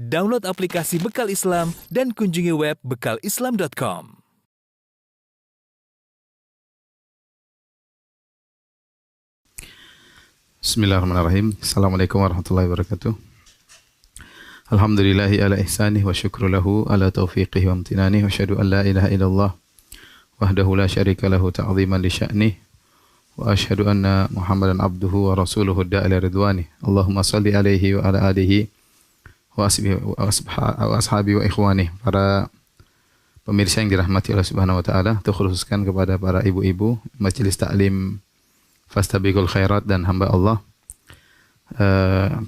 Download aplikasi Bekal Islam dan kunjungi web bekalislam.com. Bismillahirrahmanirrahim. Assalamualaikum warahmatullahi wabarakatuh. Alhamdulillahi ala ihsanih wa syukru lahu ala taufiqihi wa amtinanih wa asyhadu an la ilaha illallah wahdahu la syarika lahu ta'ziman li sya'nih wa asyhadu anna Muhammadan abduhu wa rasuluhu da'ila ridwanih. Allahumma salli alaihi wa ala alihi wa ashabi wa ikhwani. Para pemirsa yang dirahmati Allah Subhanahu wa taala, terkhususkan kepada para ibu-ibu Majelis Taklim Fastabiqul Khairat dan hamba Allah.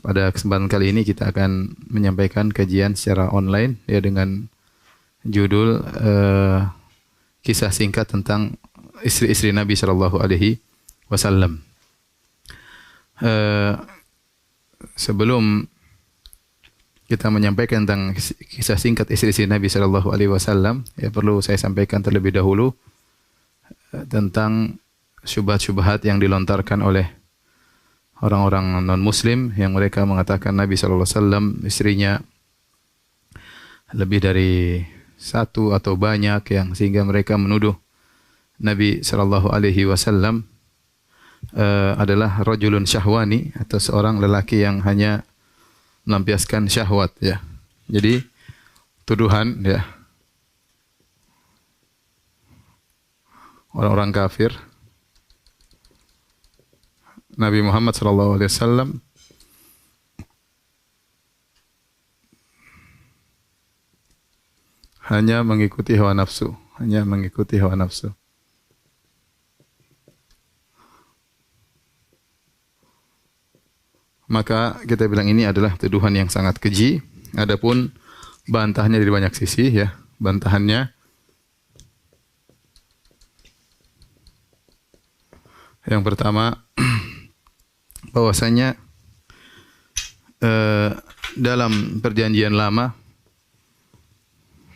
Pada kesempatan kali ini kita akan menyampaikan kajian secara online ya dengan judul kisah singkat tentang istri-istri Nabi sallallahu alaihi wasallam. Sebelum kita menyampaikan tentang kisah singkat istri-istri Nabi sallallahu alaihi wasallam, ya perlu saya sampaikan terlebih dahulu tentang syubhat-syubhat yang dilontarkan oleh orang-orang non-muslim yang mereka mengatakan Nabi sallallahu alaihi wasallam istrinya lebih dari satu atau banyak, yang sehingga mereka menuduh Nabi sallallahu alaihi wasallam adalah rajulun syahwani, atau seorang lelaki yang hanya melampiaskan syahwat ya. Jadi tuduhan ya orang-orang kafir Nabi Muhammad sallallahu alaihi wasallam hanya mengikuti hawa nafsu, Maka kita bilang ini adalah tuduhan yang sangat keji. Adapun bantahnya dari banyak sisi ya. Bantahannya yang pertama bahwasanya dalam perjanjian lama,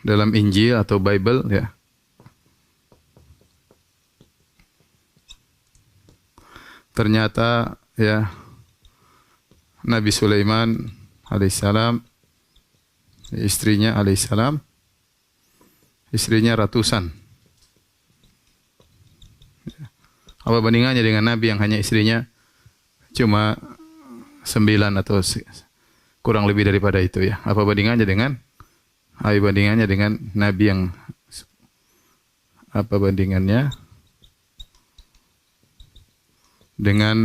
dalam Injil atau Bible ya, ternyata ya Nabi Sulaiman alaihissalam, istrinya alaihissalam, istrinya ratusan. Apa bandingannya dengan Nabi yang hanya istrinya cuma 9 atau kurang lebih daripada itu ya? Apa bandingannya dengan Nabi yang dengan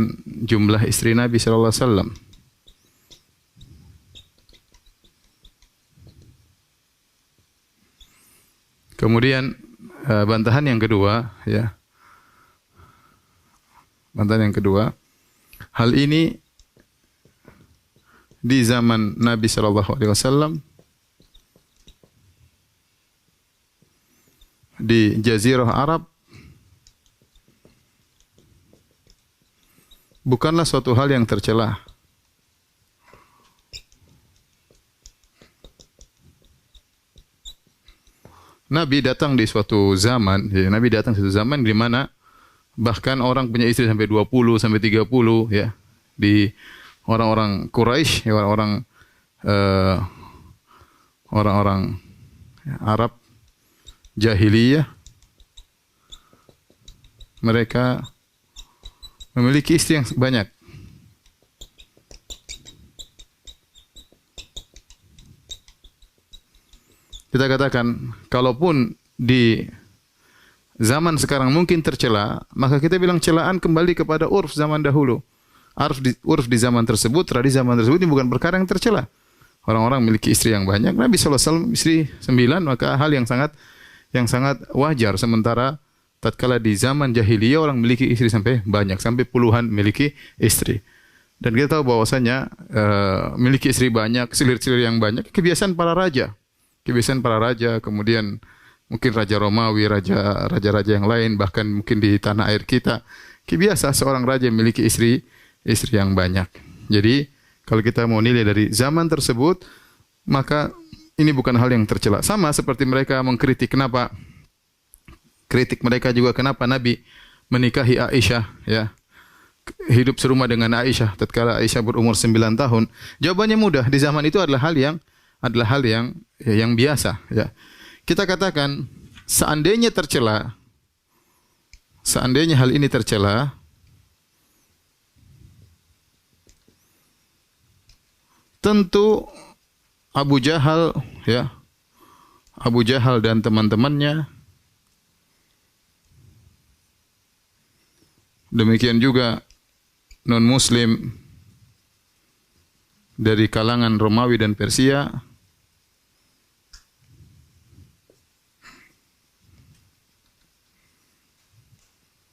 jumlah istri Nabi sallallahu alaihi wasallam? Kemudian bantahan yang kedua ya. Bantahan yang kedua, hal ini di zaman Nabi sallallahu alaihi wasallam di Jazirah Arab bukanlah suatu hal yang tercela. Nabi datang di suatu zaman di mana bahkan orang punya istri sampai 20 sampai 30 ya. Di orang-orang Quraisy, orang-orang Arab jahiliyah, mereka memiliki istri yang banyak. Kita katakan, kalaupun di zaman sekarang mungkin tercela, maka kita bilang celaan kembali kepada urf zaman dahulu. Urf di zaman tersebut, tradisi zaman tersebut ini bukan perkara yang tercela. Orang-orang memiliki istri yang banyak. Nabi sallallahu alaihi wasallam istri 9, maka hal yang sangat wajar. Sementara tatkala di zaman jahiliyah orang memiliki istri sampai banyak, sampai puluhan memiliki istri. Dan kita tahu bahwasanya memiliki istri banyak, selir-selir yang banyak, kebiasaan para raja. Kemudian mungkin Raja Romawi, raja-raja yang lain, bahkan mungkin di tanah air kita, kebiasaan seorang raja memiliki istri yang banyak. Jadi kalau kita mau nilai dari zaman tersebut, maka ini bukan hal yang tercela. Sama seperti mereka mengkritik kenapa Nabi menikahi Aisyah ya. Hidup serumah dengan Aisyah tatkala Aisyah berumur 9 tahun. Jawabannya mudah, di zaman itu adalah hal yang adalah hal yang biasa, ya. Kita katakan seandainya hal ini tercela, tentu Abu Jahal, ya, Abu Jahal dan teman-temannya, demikian juga non-Muslim dari kalangan Romawi dan Persia,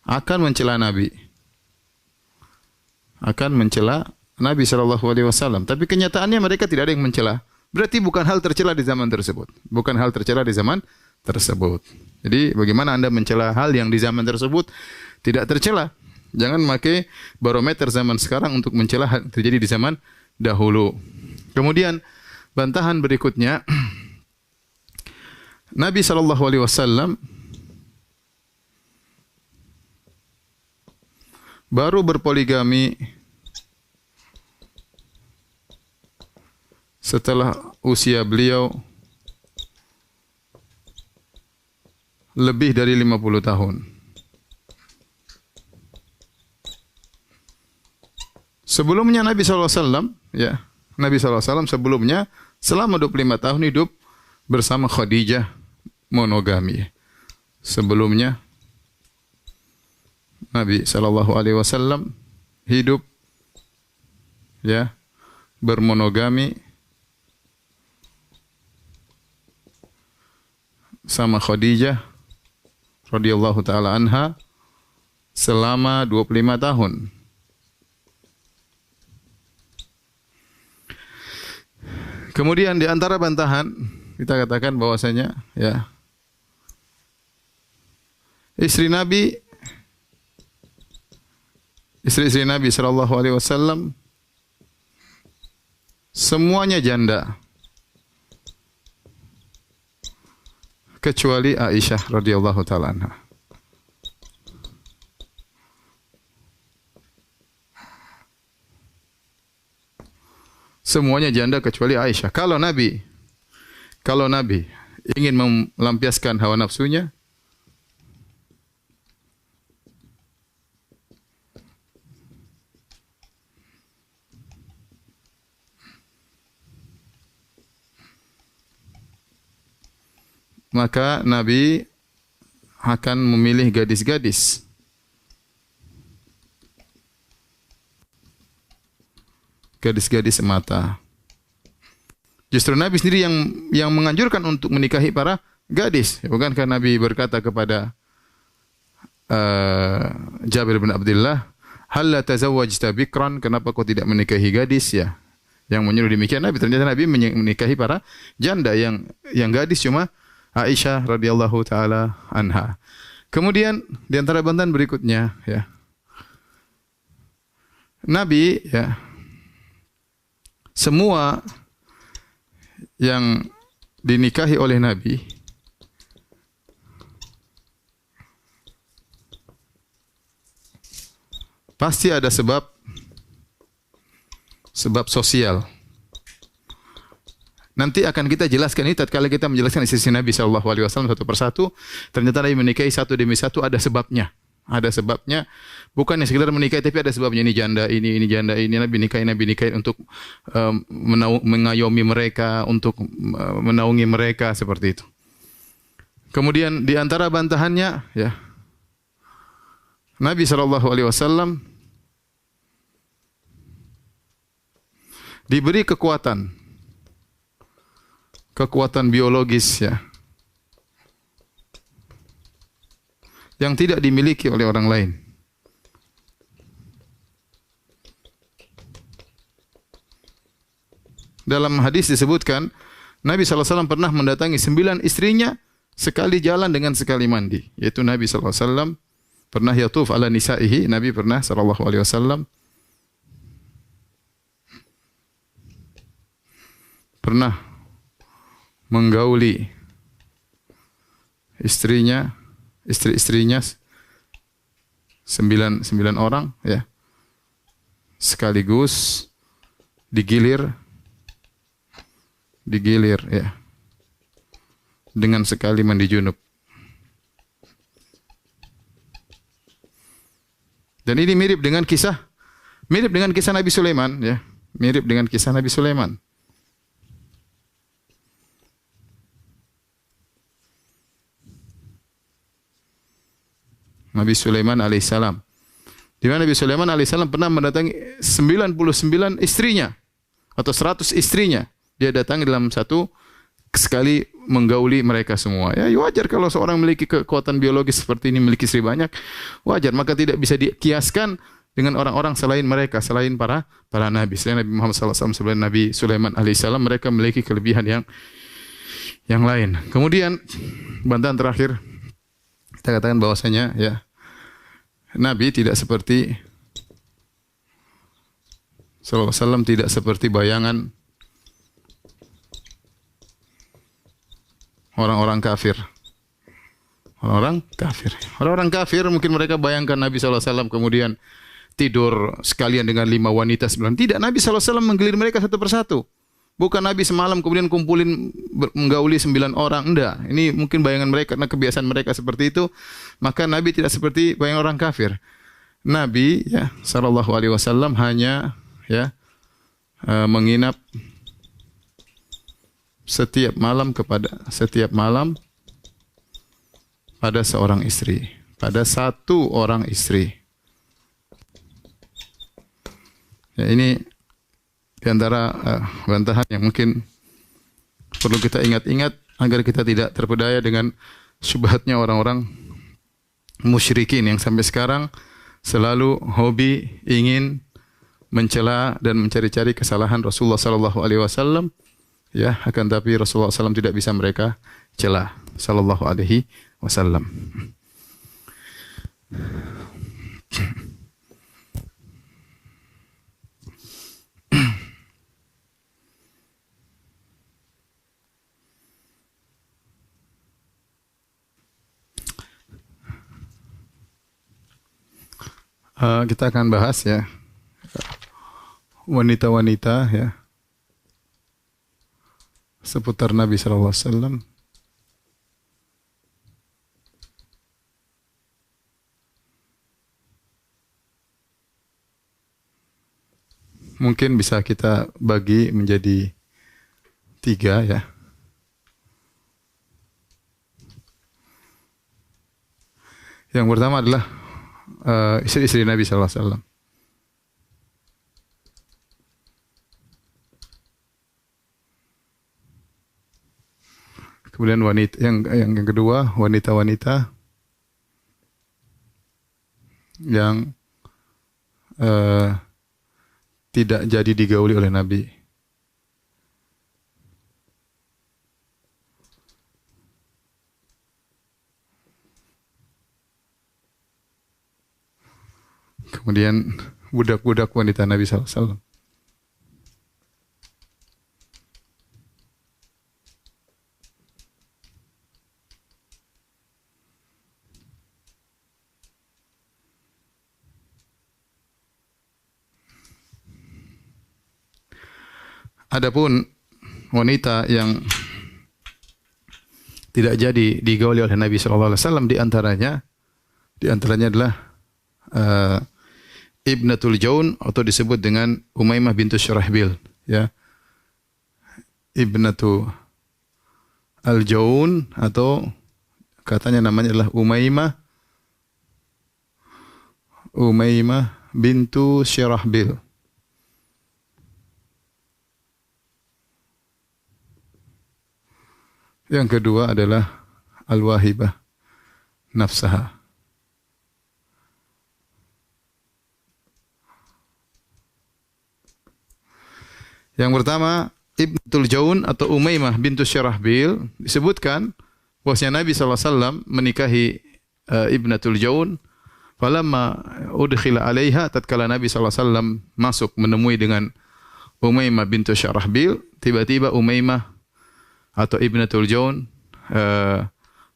akan mencela Nabi, Shallallahu Alaihi Wasallam. Tapi kenyataannya mereka tidak ada yang mencela. Berarti bukan hal tercela di zaman tersebut. Jadi bagaimana Anda mencela hal yang di zaman tersebut tidak tercela? Jangan pakai barometer zaman sekarang untuk mencela hal yang terjadi di zaman dahulu. Kemudian bantahan berikutnya, Nabi Shallallahu Alaihi Wasallam baru berpoligami setelah usia beliau lebih dari 50 tahun. Sebelumnya Nabi SAW, ya, Nabi SAW sebelumnya selama 25 tahun hidup bersama Khadijah, monogami. Sebelumnya Nabi Shallallahu Alaihi Wasallam hidup, ya, bermonogami sama Khadijah radhiyallahu taala anha selama 25 tahun. Kemudian di antara bantahan kita katakan bahwasanya, ya, istri Nabi Shallallahu Alaihi Wasallam semuanya janda kecuali Aisyah radhiyallahu taala anha. Semuanya janda kecuali Aisyah. Kalau Nabi ingin melampiaskan hawa nafsunya, maka Nabi akan memilih gadis-gadis. Gadis-gadis semata. Justru Nabi sendiri yang menganjurkan untuk menikahi para gadis. Bukankah Nabi berkata kepada Jabir bin Abdullah, "Hal la tazawwajta bikran?" Kenapa kau tidak menikahi gadis, ya? Yang menyuruh demikian Nabi. Ternyata Nabi menikahi para janda, yang gadis cuma Aisyah radhiyallahu taala anha. Kemudian di antara bantahan berikutnya, ya, Nabi, ya, semua yang dinikahi oleh Nabi pasti ada sebab sosial. Nanti akan kita jelaskan ini tatkala kita menjelaskan istri Nabi Shallallahu Alaihi Wasallam satu persatu. Ternyata Nabi menikahi satu demi satu, ada sebabnya. Ada sebabnya. Bukan yang sekedar menikahi, tapi ada sebabnya. Ini janda ini janda ini. Nabi nikahi untuk mengayomi mereka, untuk menaungi mereka, seperti itu. Kemudian di antara bantahannya, ya, Nabi Shallallahu Alaihi Wasallam diberi kekuatan biologis, ya, yang tidak dimiliki oleh orang lain. Dalam hadis disebutkan Nabi SAW pernah mendatangi 9 istrinya sekali jalan dengan sekali mandi. Yaitu Nabi SAW pernah yatuf ala nisaihi, Nabi pernah SAW pernah menggauli istri-istrinya 9 orang, ya, sekaligus digilir digilir ya. Dengan sekali mandi junub. Dan ini mirip dengan kisah Nabi Sulaiman ya. Mirip dengan kisah Nabi Sulaiman. Nabi Sulaiman alaihissalam. Di mana Nabi Sulaiman alaihissalam pernah mendatangi 99 istrinya atau 100 istrinya. Dia datangi dalam satu sekali menggauli mereka semua. Ya wajar kalau seorang memiliki kekuatan biologis seperti ini, memiliki istri banyak, wajar. Maka tidak bisa dikiaskan dengan orang-orang selain mereka, selain para nabi. Selain Nabi Muhammad SAW, selain Nabi Sulaiman alaihissalam, mereka memiliki kelebihan yang lain. Kemudian bantahan terakhir, kita katakan bahwasanya ya, Nabi tidak seperti sallallahu alaihi wasallam, tidak seperti bayangan orang-orang kafir. Orang-orang kafir mungkin mereka bayangkan Nabi sallallahu alaihi wasallam kemudian tidur sekalian dengan 5 wanita 9. Tidak, Nabi sallallahu alaihi wasallam menggilir mereka satu persatu. Bukan Nabi semalam kemudian kumpulin menggauli 9 orang. Enggak. Ini mungkin bayangan mereka karena kebiasaan mereka seperti itu. Maka Nabi tidak seperti bayangan orang kafir. Nabi ya sallallahu alaihi wasallam hanya ya menginap setiap malam pada seorang istri, pada satu orang istri. Ya, ini di antara bantahan yang mungkin perlu kita ingat-ingat agar kita tidak terpedaya dengan syubhatnya orang-orang musyrikin yang sampai sekarang selalu hobi ingin mencela dan mencari-cari kesalahan Rasulullah sallallahu alaihi wasallam. Ya, akan tapi Rasulullah SAW tidak bisa mereka cela sallallahu alaihi wasallam. Kita akan bahas ya wanita-wanita ya seputar Nabi sallallahu alaihi wasallam. Mungkin bisa kita bagi menjadi 3 ya. Yang pertama adalah istri-istri Nabi sallallahu alaihi wasallam. Kemudian wanita yang kedua, wanita-wanita yang tidak jadi digauli oleh Nabi. Kemudian budak-budak wanita Nabi sallallahu alaihi wasallam. Adapun wanita yang tidak jadi digauli oleh Nabi sallallahu alaihi wasallam di antaranya adalah Ibnatul Jaun atau disebut dengan Umaymah bintu Syurahbil ya. Ibnatu Al-Jaun atau katanya namanya adalah Umaymah bintu Syurahbil. Yang kedua adalah Al-Wahibah nafsaha. Yang pertama, Ibnatul Jaun atau Umaymah bintu Syurahbil disebutkan bahwasanya Nabi sallallahu alaihi wasallam menikahi Ibnatul Jaun. Falamma udkhila 'alaiha, tatkala Nabi sallallahu alaihi wasallam masuk menemui dengan Umaymah bintu Syurahbil, tiba-tiba Umaymah atau Ibnatul Jaun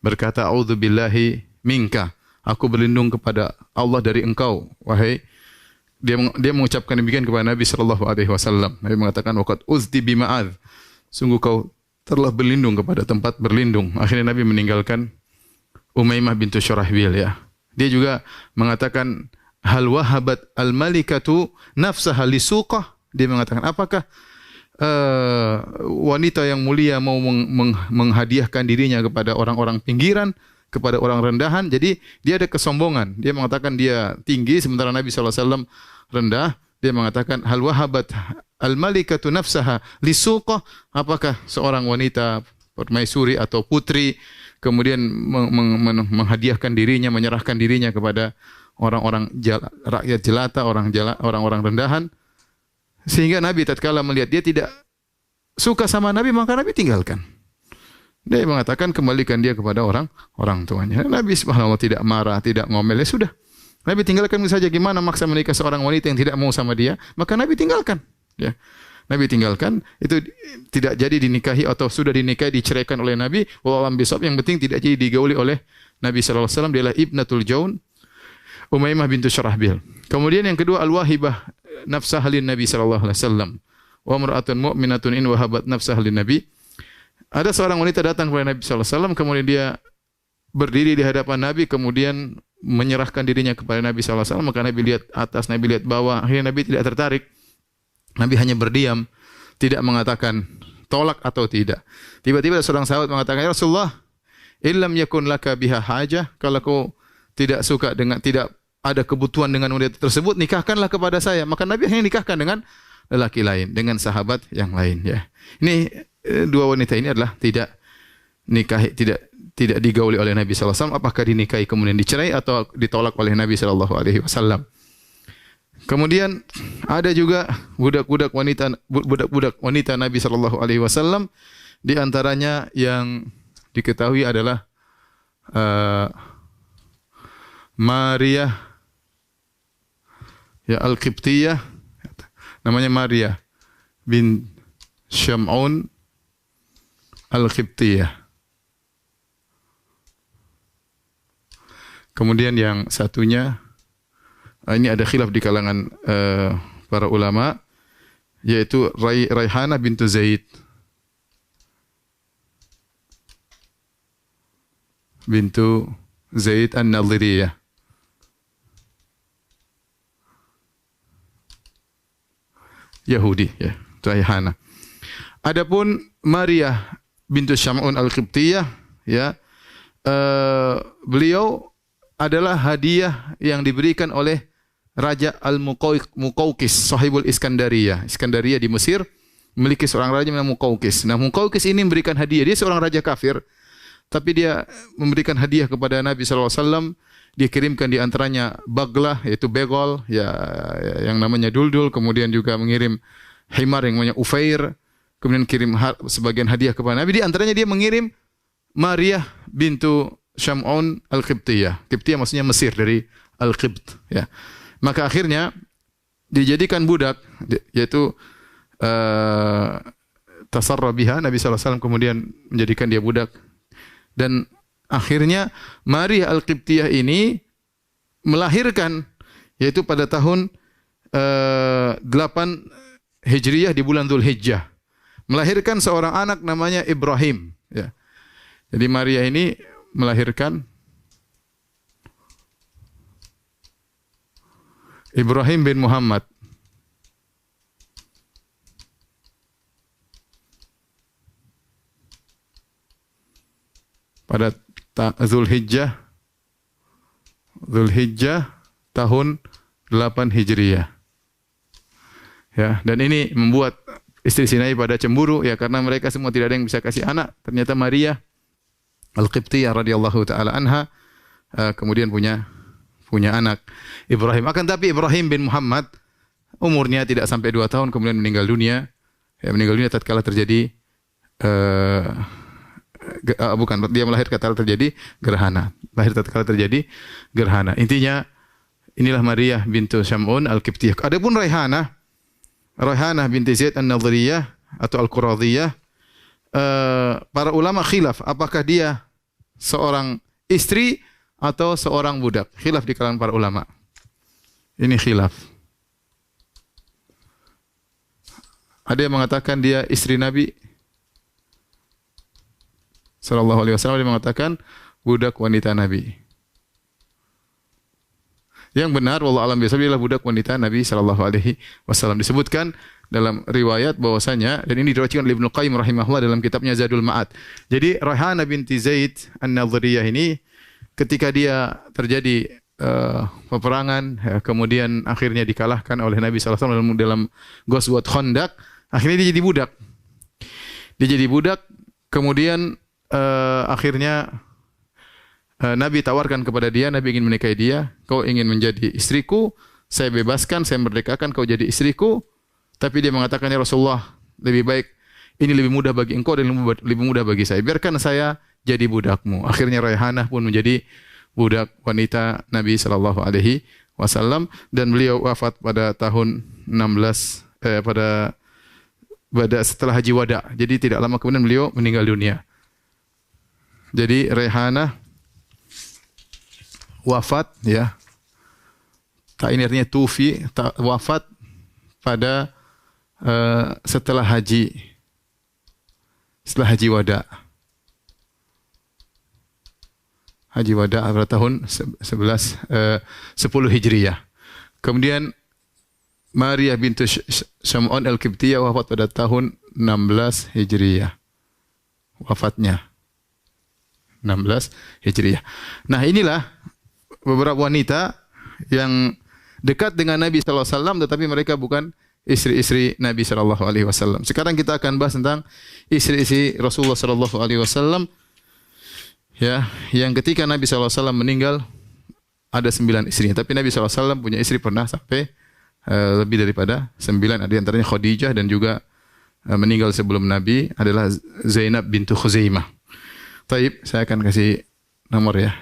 berkata, "A'udzubillahi minka." Aku berlindung kepada Allah dari engkau, wahai. Dia mengucapkan demikian kepada Nabi sallallahu alaihi wasallam. Nabi mengatakan, "Waqad uzdi bi Ma'adz." sungguh kau telah berlindung kepada tempat berlindung. Akhirnya Nabi meninggalkan Umaymah bintu Syurahbil ya. Dia juga mengatakan hal wahabat al-malikatu nafsaha lisuqah. Dia mengatakan apakah wanita yang mulia mau menghadiahkan dirinya kepada orang-orang pinggiran, kepada orang rendahan. Jadi dia ada kesombongan. Dia mengatakan dia tinggi sementara Nabi SAW rendah. Dia mengatakan hal wahabat al-malikatu nafsaha lisuqah. Apakah seorang wanita permaisuri atau putri kemudian menghadiahkan dirinya, menyerahkan dirinya kepada orang-orang rakyat jelata, orang-orang rendahan. Sehingga Nabi tatkala melihat dia tidak suka sama Nabi, maka Nabi tinggalkan. Dia mengatakan kembalikan dia kepada orang tuanya. Nabi subhanallah tidak marah, tidak ngomel, ya sudah. Nabi tinggalkan saja, gimana maksa menikah seorang wanita yang tidak mau sama dia, maka Nabi tinggalkan. Ya. Nabi tinggalkan, itu tidak jadi dinikahi atau sudah dinikahi diceraikan oleh Nabi. Wallahu a'lam bishawab, yang penting tidak jadi digauli oleh Nabi sallallahu alaihi wasallam. Dia adalah Ibnatul Jaun, Umaymah bintu Syurahbil. Kemudian yang kedua al-wahibah nafsah lin Nabi sallallahu alaihi wasallam. Wa mar'atun mu'minatun in wahabat nafsah lin Nabi. Ada seorang wanita datang kepada Nabi sallallahu alaihi wasallam, kemudian dia berdiri di hadapan Nabi, kemudian menyerahkan dirinya kepada Nabi sallallahu alaihi wasallam. Maka Nabi lihat atas, Nabi lihat bawah, akhirnya Nabi tidak tertarik. Nabi hanya berdiam, tidak mengatakan tolak atau tidak. Tiba-tiba seorang sahabat mengatakan, "Ya Rasulullah, illam yakun laka biha hajah." Kalau kau tidak suka dengan, tidak ada kebutuhan dengan wanita tersebut, nikahkanlah kepada saya. Maka Nabi hanya nikahkan dengan lelaki lain, dengan sahabat yang lain ya. Ini dua wanita ini adalah tidak nikahi, tidak digauli oleh Nabi sallallahu alaihi wasallam. Apakah dinikahi kemudian dicerai atau ditolak oleh Nabi sallallahu alaihi wasallam. Kemudian ada juga budak-budak wanita Nabi sallallahu alaihi wasallam, di antaranya yang diketahui adalah Maria ya Al-Qibtiyah, namanya Maria bin Syam'un Al-Qibtiyah. Kemudian yang satunya, ini ada khilaf di kalangan para ulama, yaitu Raihanah bintu Zaid bintu Zaid An-Nadhiriyah. Yahudi ya, Raihanah. Adapun Maria bintu Syam'un Al-Qibtiyah ya, beliau adalah hadiah yang diberikan oleh Raja Al-Muqawqis, sahibul Iskandariyah. Iskandariyah di Mesir memiliki seorang raja namanya Muqawqis. Nah, Muqawqis ini memberikan hadiah. Dia seorang raja kafir, tapi dia memberikan hadiah kepada Nabi sallallahu alaihi wasallam. Dia kirimkan di antaranya baglah, yaitu begol, ya, yang namanya duldul. Kemudian juga mengirim himar yang namanya ufair. Kemudian kirim sebagian hadiah kepada Nabi. Di antaranya dia mengirim Maria bintu Syam'un Al-Qibtiyah. Qibtiyah maksudnya Mesir, dari Al-Qibt ya. Maka akhirnya dijadikan budak, yaitu tasarra biha. Nabi sallallahu alaihi wasallam kemudian menjadikan dia budak, dan akhirnya Maria Al-Qibtiyah ini melahirkan, yaitu pada tahun 8 Hijriyah di bulan Dzulhijjah, melahirkan seorang anak namanya Ibrahim ya. Jadi Maria ini melahirkan Ibrahim bin Muhammad. Pada Dzulhijjah tahun 8 Hijriyah. Ya, dan ini membuat istri Nabi pada cemburu ya, karena mereka semua tidak ada yang bisa kasih anak. Ternyata Maria Al-Qibtiyah radhiyallahu taala anha kemudian punya anak Ibrahim. Akan tapi Ibrahim bin Muhammad umurnya tidak sampai 2 tahun kemudian meninggal dunia. Ya, meninggal dunia tatkala terjadi dia melahir tatkala terjadi gerhana. Lahir tatkala terjadi gerhana. Intinya inilah Maria bintu Syam'un Al-Qibtiyah. Adapun Raihanah binti Zaid An-Nadhiriyah atau Al-Quradhiyah, para ulama khilaf apakah dia seorang istri atau seorang budak. Khilaf di kalangan para ulama. Ini khilaf. Ada yang mengatakan dia istri Nabi, sallallahu alaihi wasallam, dia mengatakan budak wanita Nabi. Yang benar wallahu alam biasa adalah budak wanita Nabi sallallahu alaihi wasallam. Disebutkan dalam riwayat bahwasanya, dan ini diriwayatkan oleh Ibnu Qayyim rahimahullah dalam kitabnya Zadul Ma'ad. Jadi Raihanah binti Zaid An-Nadhriyah ini ketika dia terjadi peperangan, kemudian akhirnya dikalahkan oleh Nabi sallallahu alaihi wasallam dalam Ghazwat Khandaq, akhirnya dia jadi budak. Dia jadi budak, kemudian akhirnya Nabi tawarkan kepada dia, Nabi ingin menikahi dia, kau ingin menjadi istriku, saya bebaskan, saya merdekakan, kau jadi istriku. Tapi dia mengatakan, ya Rasulullah, lebih baik, ini lebih mudah bagi engkau dan lebih mudah bagi saya. Biarkan saya jadi budakmu. Akhirnya Raihanah pun menjadi budak wanita Nabi sallallahu alaihi wasallam, dan beliau wafat pada tahun 16 pada setelah Haji Wada. Jadi tidak lama kemudian beliau meninggal dunia. Jadi Raihanah wafat, ya. Ini artinya tufi, wafat pada setelah Haji Wada. Haji Wada pada tahun 10 Hijriyah. Kemudian Maria bintu Syam'un Al-Qibtiyah wafat pada tahun 16 Hijriyah. Wafatnya 16 Hijriyah. Nah, inilah beberapa wanita yang dekat dengan Nabi sallallahu alaihi wasallam tetapi mereka bukan istri-istri Nabi sallallahu alaihi wasallam. Sekarang kita akan bahas tentang istri-istri Rasulullah sallallahu alaihi wasallam, ya, yang ketika Nabi sallallahu alaihi wasallam meninggal ada 9 istrinya, tapi Nabi sallallahu alaihi wasallam punya istri pernah sampai lebih daripada 9, ada antaranya Khadijah, dan juga meninggal sebelum Nabi adalah Zainab bintu Khuzaimah. Taib, saya akan kasih nomor, ya.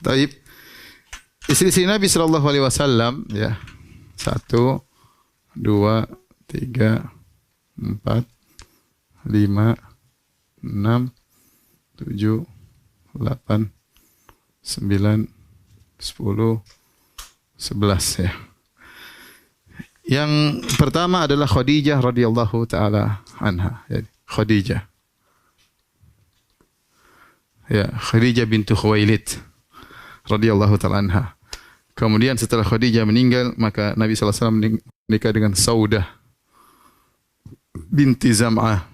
Taib. Istri-istri Nabi sallallahu alaihi wasallam, ya. 1 2 3 4 5 6 7 8 9 10 11, ya. Yang pertama adalah Khadijah radhiyallahu taala anha, ya. Khadijah. Ya, Khadijah bintu Khuwailid radhiyallahu ta'ala anha. Kemudian setelah Khadijah meninggal, maka Nabi sallallahu alaihi wasallam menikah dengan Saudah binti Zam'ah.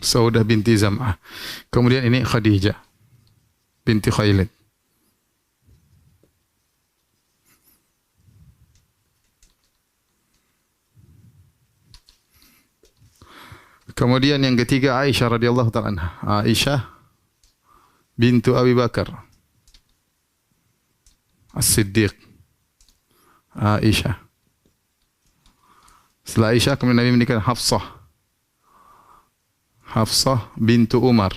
Saudah binti Zam'ah. Kemudian ini Khadijah binti Khuwailid. Kemudian yang ketiga Aisyah radhiyallahu ta'ala anha. Aisyah bintu Abi Bakar As-Siddiq. Aisyah. Setelah Aisyah kemudian Nabi menikah Hafsah. Hafsah bintu Umar.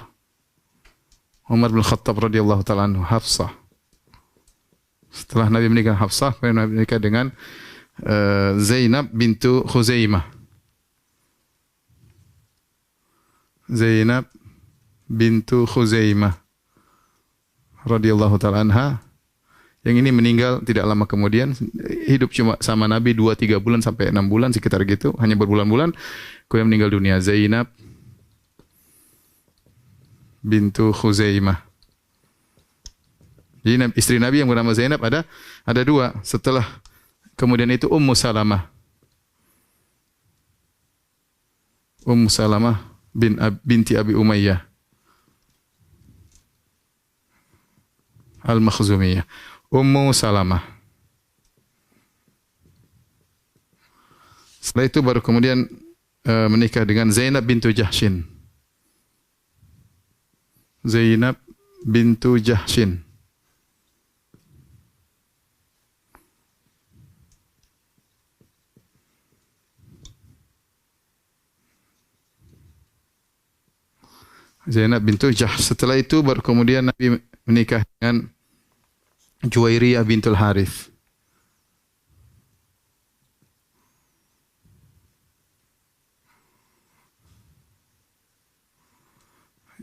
Umar bin Khattab radhiyallahu ta'ala anhu. Hafsah. Setelah Nabi menikah Hafsah, kemudian Nabi menikah dengan Zainab bintu Khuzaimah. Zainab bintu Khuzaimah radhiyallahu ta'ala anha, yang ini meninggal tidak lama kemudian, hidup cuma sama Nabi 2-3 bulan sampai 6 bulan sekitar gitu, hanya berbulan-bulan, kemudian meninggal dunia. Zainab bintu Khuzaimah. Jadi istri Nabi yang bernama Zainab ada 2. Setelah kemudian itu Ummu Salamah. Ummu Salamah binti Abi Umayyah Al-Makhzumiyah. Ummu Salamah. Setelah itu baru kemudian menikah dengan Zainab bintu Jahshin. Zainab bintu Jahshin. Zainab bintu Jahsh. Setelah itu baru kemudian Nabi menikah dengan Juwairiyah bintul Harith.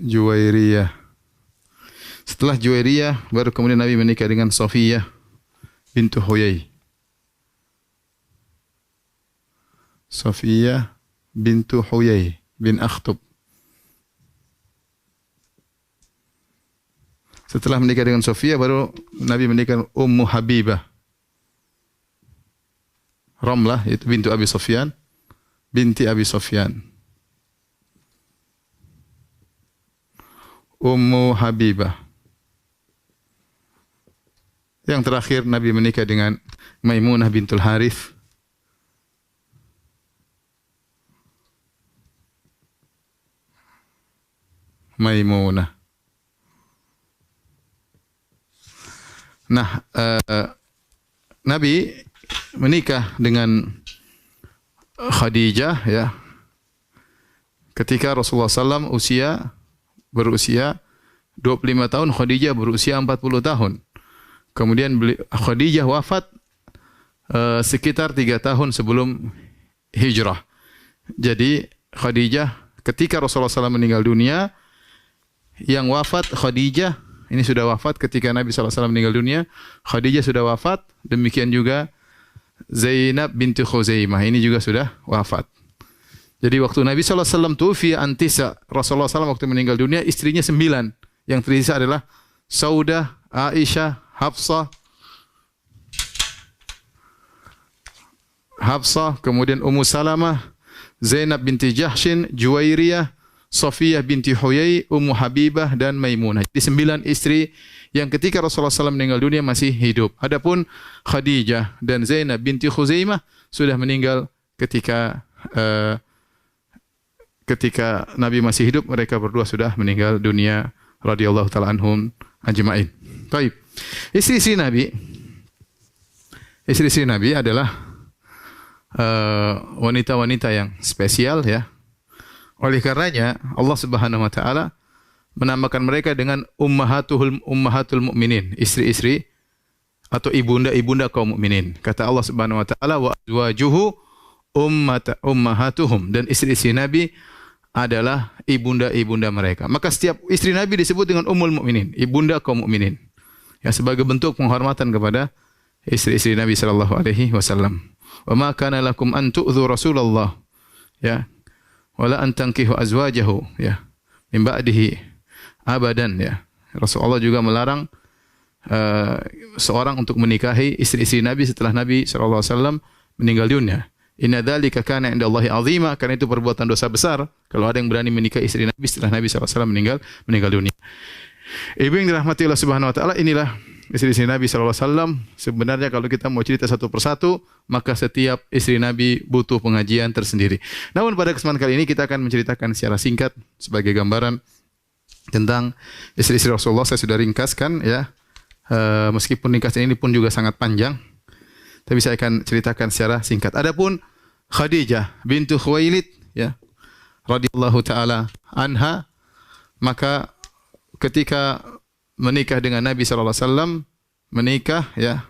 Juwairiyah. Setelah Juwairiyah baru kemudian Nabi menikah dengan Safiyah bintu Huyai. Safiyah bintu Huyai bin Akhtub. Setelah menikah dengan Safiyah baru Nabi menikah dengan Ummu Habibah. Ramlah itu bintu Abi Sufyan, binti Abi Sufyan. Ummu Habibah. Yang terakhir Nabi menikah dengan Maimunah bintul Harith. Maimunah. Nah, Nabi menikah dengan Khadijah ya. Ketika Rasulullah SAW berusia 25 tahun, Khadijah berusia 40 tahun. Kemudian Khadijah wafat sekitar 3 tahun sebelum hijrah. Jadi Khadijah ketika Rasulullah SAW meninggal dunia, yang wafat Khadijah, ini sudah wafat ketika Nabi SAW meninggal dunia, Khadijah sudah wafat, demikian juga Zainab binti Khuzaimah, ini juga sudah wafat. Jadi waktu Nabi SAW tufiya antisa, Rasulullah SAW waktu meninggal dunia, istrinya 9. Yang tersisa adalah Saudah, Aisyah, Hafsah, kemudian Ummu Salamah, Zainab binti Jahshin, Juwairiyah, Safiyah binti Huyai, Ummu Habibah, dan Maimunah. Jadi 9 istri yang ketika Rasulullah SAW meninggal dunia masih hidup. Adapun Khadijah dan Zainab binti Khuzaimah sudah meninggal ketika Nabi masih hidup. Mereka berdua sudah meninggal dunia radhiyallahu taala anhum ajma'in. Baik. Istri-istri Nabi adalah wanita-wanita yang spesial ya. Oleh karenanya Allah Subhanahu wa taala menamakan mereka dengan ummahatul mukminin, istri-istri atau ibunda-ibunda kaum mukminin. Kata Allah Subhanahu wa taala wa azwajuhu ummahatuhum, dan istri-istri Nabi adalah ibunda-ibunda mereka. Maka setiap istri Nabi disebut dengan ummul mukminin, ibunda kaum mukminin. Ya, sebagai bentuk penghormatan kepada istri-istri Nabi sallallahu alaihi wasallam. Wa ma kana lakum an tu'dhu Rasulullah ya wala an tankihu azwajahu ya min ba'dihi abadan ya. Rasulullah juga melarang seorang untuk menikahi istri-istri Nabi setelah Nabi sallallahu alaihi wasallam meninggal dunia. Inna dzalika kana indallahi azima, karena itu perbuatan dosa besar kalau ada yang berani menikahi istri Nabi setelah Nabi sallallahu alaihi wasallam meninggal dunia. Ibu yang dirahmati Allah Subhanahu wa taala, inilah istri-istri Nabi sallallahu alaihi wasallam. Sebenarnya kalau kita mau cerita satu persatu, maka setiap istri Nabi butuh pengajian tersendiri. Namun pada kesempatan kali ini kita akan menceritakan secara singkat sebagai gambaran tentang istri-istri Rasulullah. Saya sudah ringkaskan ya. Meskipun ringkasan ini pun juga sangat panjang, tapi saya akan ceritakan secara singkat. Adapun Khadijah bintu Khuwailid ya radhiyallahu taala anha, maka ketika menikah dengan Nabi sallallahu alaihi wasallam, menikah ya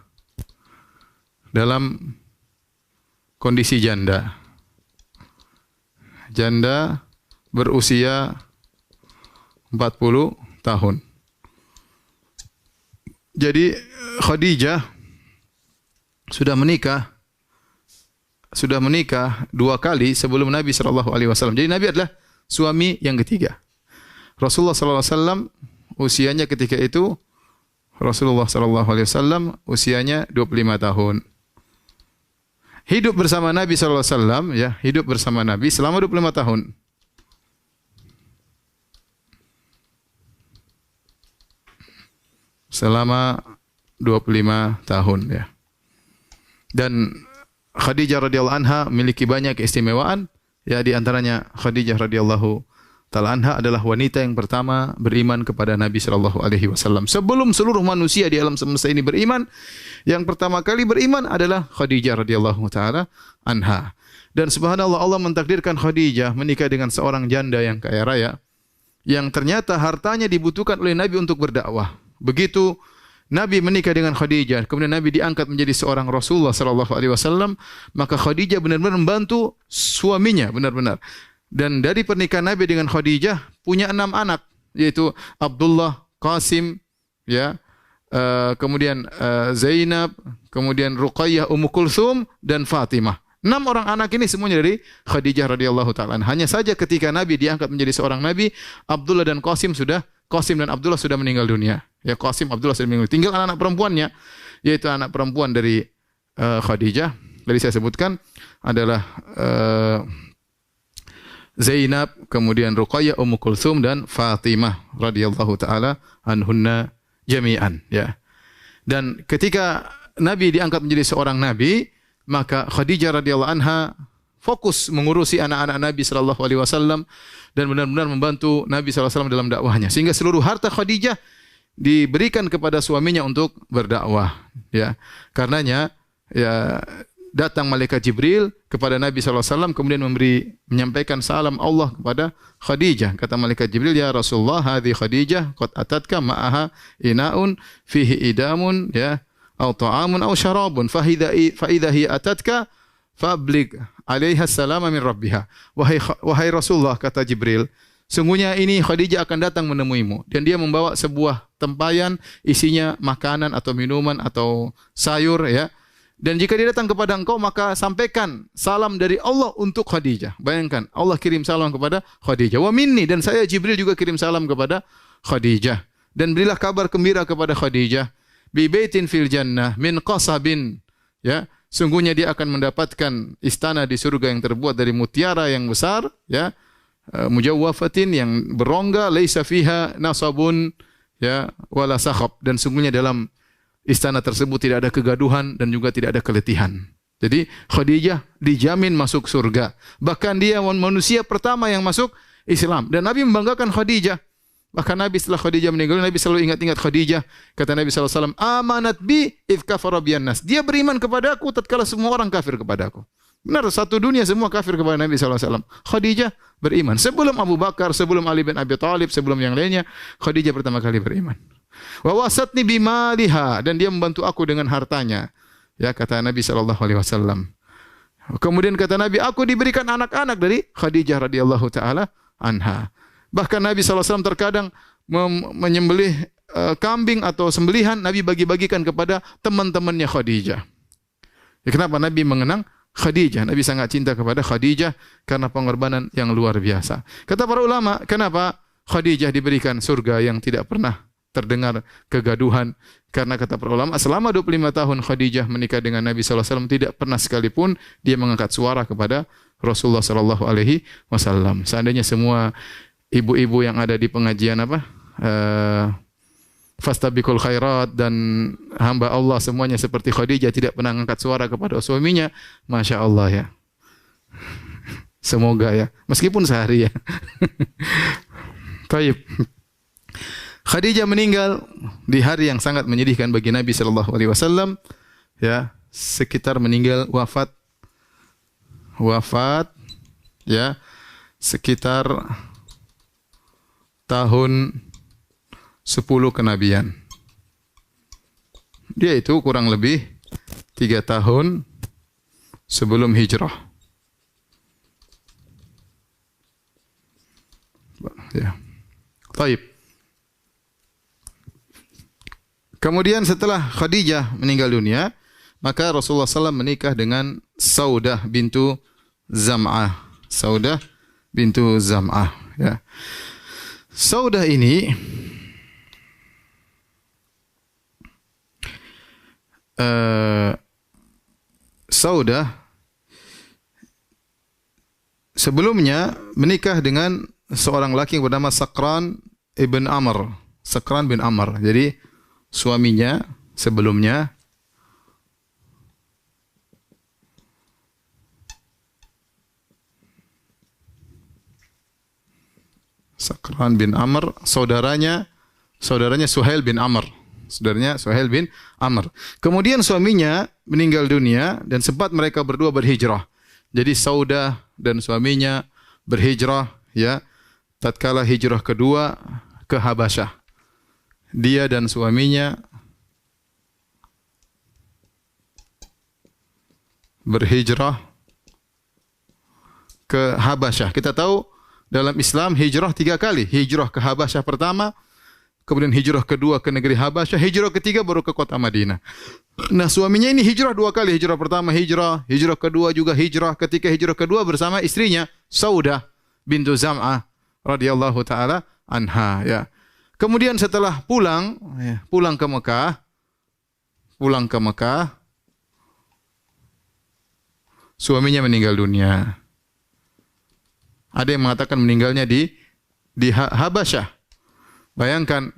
dalam kondisi janda. Janda berusia 40 tahun. Jadi Khadijah sudah menikah 2 kali sebelum Nabi sallallahu alaihi wasallam. Jadi Nabi adalah suami yang ketiga. Rasulullah sallallahu alaihi wasallam usianya ketika itu, Rasulullah sallallahu alaihi wasallam usianya 25 tahun. Hidup bersama Nabi sallallahu alaihi wasallam ya, hidup bersama Nabi selama 25 tahun. Selama 25 tahun ya. Dan Khadijah radhiyallahu anha memiliki banyak keistimewaan. Ya, di antaranya Khadijah radhiyallahu taala anha adalah wanita yang pertama beriman kepada Nabi sallallahu alaihi wasallam. Sebelum seluruh manusia di alam semesta ini beriman, yang pertama kali beriman adalah Khadijah radhiyallahu taala anha. Dan subhanallah, Allah mentakdirkan Khadijah menikah dengan seorang janda yang kaya raya, yang ternyata hartanya dibutuhkan oleh Nabi untuk berdakwah. Begitu Nabi menikah dengan Khadijah, kemudian Nabi diangkat menjadi seorang Rasulullah sallallahu alaihi wasallam, maka Khadijah benar-benar membantu suaminya benar-benar. Dan dari pernikahan Nabi dengan Khadijah punya 6 anak, yaitu Abdullah, Qasim, ya, kemudian Zainab, kemudian Ruqayyah, Ummu Kulthum dan Fatimah. 6 orang anak ini semuanya dari Khadijah radhiyallahu taala. Hanya saja ketika Nabi diangkat menjadi seorang nabi, Abdullah dan Qasim dan Abdullah sudah meninggal dunia. Ya, Qasim, Abdullah sudah meninggal. Tinggal anak-anak perempuannya, yaitu anak perempuan dari Khadijah. Tadi saya sebutkan adalah Zainab, kemudian Ruqayyah, Ummu Kulthum dan Fatimah radhiyallahu taala anhunna jami'an, ya. Dan ketika Nabi diangkat menjadi seorang nabi, maka Khadijah radhiyallahu anha fokus mengurusi anak-anak Nabi sallallahu alaihi wasallam dan benar-benar membantu Nabi sallallahu alaihi wasallam dalam dakwahnya, sehingga seluruh harta Khadijah diberikan kepada suaminya untuk berdakwah, ya. Karenanya, ya, datang malaikat Jibril kepada Nabi sallallahu alaihi wasallam kemudian menyampaikan salam Allah kepada Khadijah. Kata malaikat Jibril, "Ya Rasulullah, hadhi Khadijah qad atatka ma'aha inaun fihi idamun, ya, atau ta'amun atau syarabun, fa idza hiya atatka fablig 'alaiha salama min rabbiha." Wahai Rasulullah, kata Jibril, sungguhnya ini Khadijah akan datang menemuimu dan dia membawa sebuah tempayan isinya makanan atau minuman atau sayur, ya. Dan jika dia datang kepada engkau, maka sampaikan salam dari Allah untuk Khadijah. Bayangkan, Allah kirim salam kepada Khadijah. Wa minni, dan saya Jibril juga kirim salam kepada Khadijah. Dan berilah kabar gembira kepada Khadijah. Bi baitin fil jannah min qasabin. Ya, sungguhnya dia akan mendapatkan istana di surga yang terbuat dari mutiara yang besar, ya. Mujawwafatin, yang berongga, laisa fiha nasabun, ya, wala sakhab. Dan sungguhnya dalam istana tersebut tidak ada kegaduhan dan juga tidak ada keletihan. Jadi Khadijah dijamin masuk surga. Bahkan dia manusia pertama yang masuk Islam. Dan Nabi membanggakan Khadijah. Bahkan Nabi setelah Khadijah meninggal, Nabi selalu ingat-ingat Khadijah. Kata Nabi SAW, "Amanat bi idh kafara biyan nas." Dia beriman kepada aku tatkala semua orang kafir kepada aku. Benar, satu dunia semua kafir kepada Nabi SAW. Khadijah beriman. Sebelum Abu Bakar, sebelum Ali bin Abi Thalib, sebelum yang lainnya, Khadijah pertama kali beriman. Wa wasatni bimaliha, dan dia membantu aku dengan hartanya. Ya, kata Nabi sallallahu alaihi wasallam. Kemudian kata Nabi, aku diberikan anak-anak dari Khadijah radhiyallahu taala anha. Bahkan Nabi sallallahu alaihi wasallam terkadang menyembelih kambing atau sembelihan, Nabi bagi-bagikan kepada teman-temannya Khadijah. Ya, kenapa Nabi mengenang Khadijah? Nabi sangat cinta kepada Khadijah karena pengorbanan yang luar biasa. Kata para ulama, kenapa Khadijah diberikan surga yang tidak pernah terdengar kegaduhan? Karena kata para ulama, selama 25 tahun Khadijah menikah dengan Nabi sallallahu alaihi wasallam tidak pernah sekalipun dia mengangkat suara kepada Rasulullah sallallahu alaihi wasallam. Seandainya semua ibu-ibu yang ada di pengajian fastabiqul khairat dan hamba Allah semuanya seperti Khadijah, tidak pernah mengangkat suara kepada suaminya, Masya Allah, ya. Semoga, ya, meskipun sehari, ya. Baik. Khadijah meninggal di hari yang sangat menyedihkan bagi Nabi sallallahu alaihi wasallam, ya, sekitar meninggal wafat, ya, sekitar tahun 10 kenabian. Dia itu kurang lebih 3 tahun sebelum hijrah. Ya. Baik. Kemudian setelah Khadijah meninggal dunia, maka Rasulullah SAW menikah dengan Saudah bintu Zam'ah. Saudah bintu Zam'ah, ya. Saudah ini Saudah sebelumnya menikah dengan seorang laki yang bernama Sakran ibn Amr. Sakran bin Amr. Jadi suaminya sebelumnya Sakran bin Amr, saudaranya Suhail bin Amr. Saudaranya Suhail bin Amr. Kemudian suaminya meninggal dunia dan sempat mereka berdua berhijrah. Jadi Saudah dan suaminya berhijrah, ya. Tatkala hijrah kedua ke Habasyah. Dia dan suaminya berhijrah ke Habasyah. Kita tahu dalam Islam hijrah 3 kali. Hijrah ke Habasyah pertama, kemudian hijrah kedua ke negeri Habasyah, hijrah ketiga baru ke kota Madinah. Nah, suaminya ini hijrah 2 kali. Hijrah pertama hijrah kedua juga hijrah. Ketika hijrah kedua bersama istrinya Saudah bintu Zam'ah radhiyallahu taala anha, ya. Kemudian setelah pulang ke Mekah, suaminya meninggal dunia. Ada yang mengatakan meninggalnya di Habasyah. Bayangkan,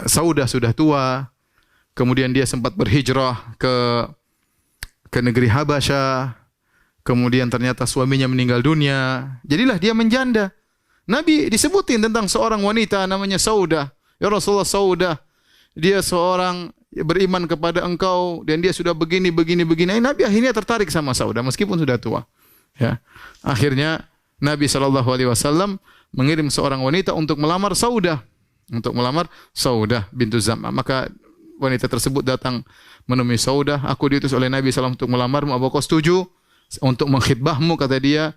Saudah sudah tua, kemudian dia sempat berhijrah ke negeri Habasyah, kemudian ternyata suaminya meninggal dunia. Jadilah dia menjanda. Nabi disebutin tentang seorang wanita namanya Saudah. Ya Rasulullah, Saudah, dia seorang beriman kepada engkau dan dia sudah begini. Nabi akhirnya tertarik sama Saudah meskipun sudah tua. Ya. Akhirnya Nabi SAW mengirim seorang wanita untuk melamar Saudah bintu Zam'ah. Maka wanita tersebut datang menemui Saudah. Aku diutus oleh Nabi SAW untuk melamarmu. Apa kau setuju untuk mengkhidbahmu? Kata dia,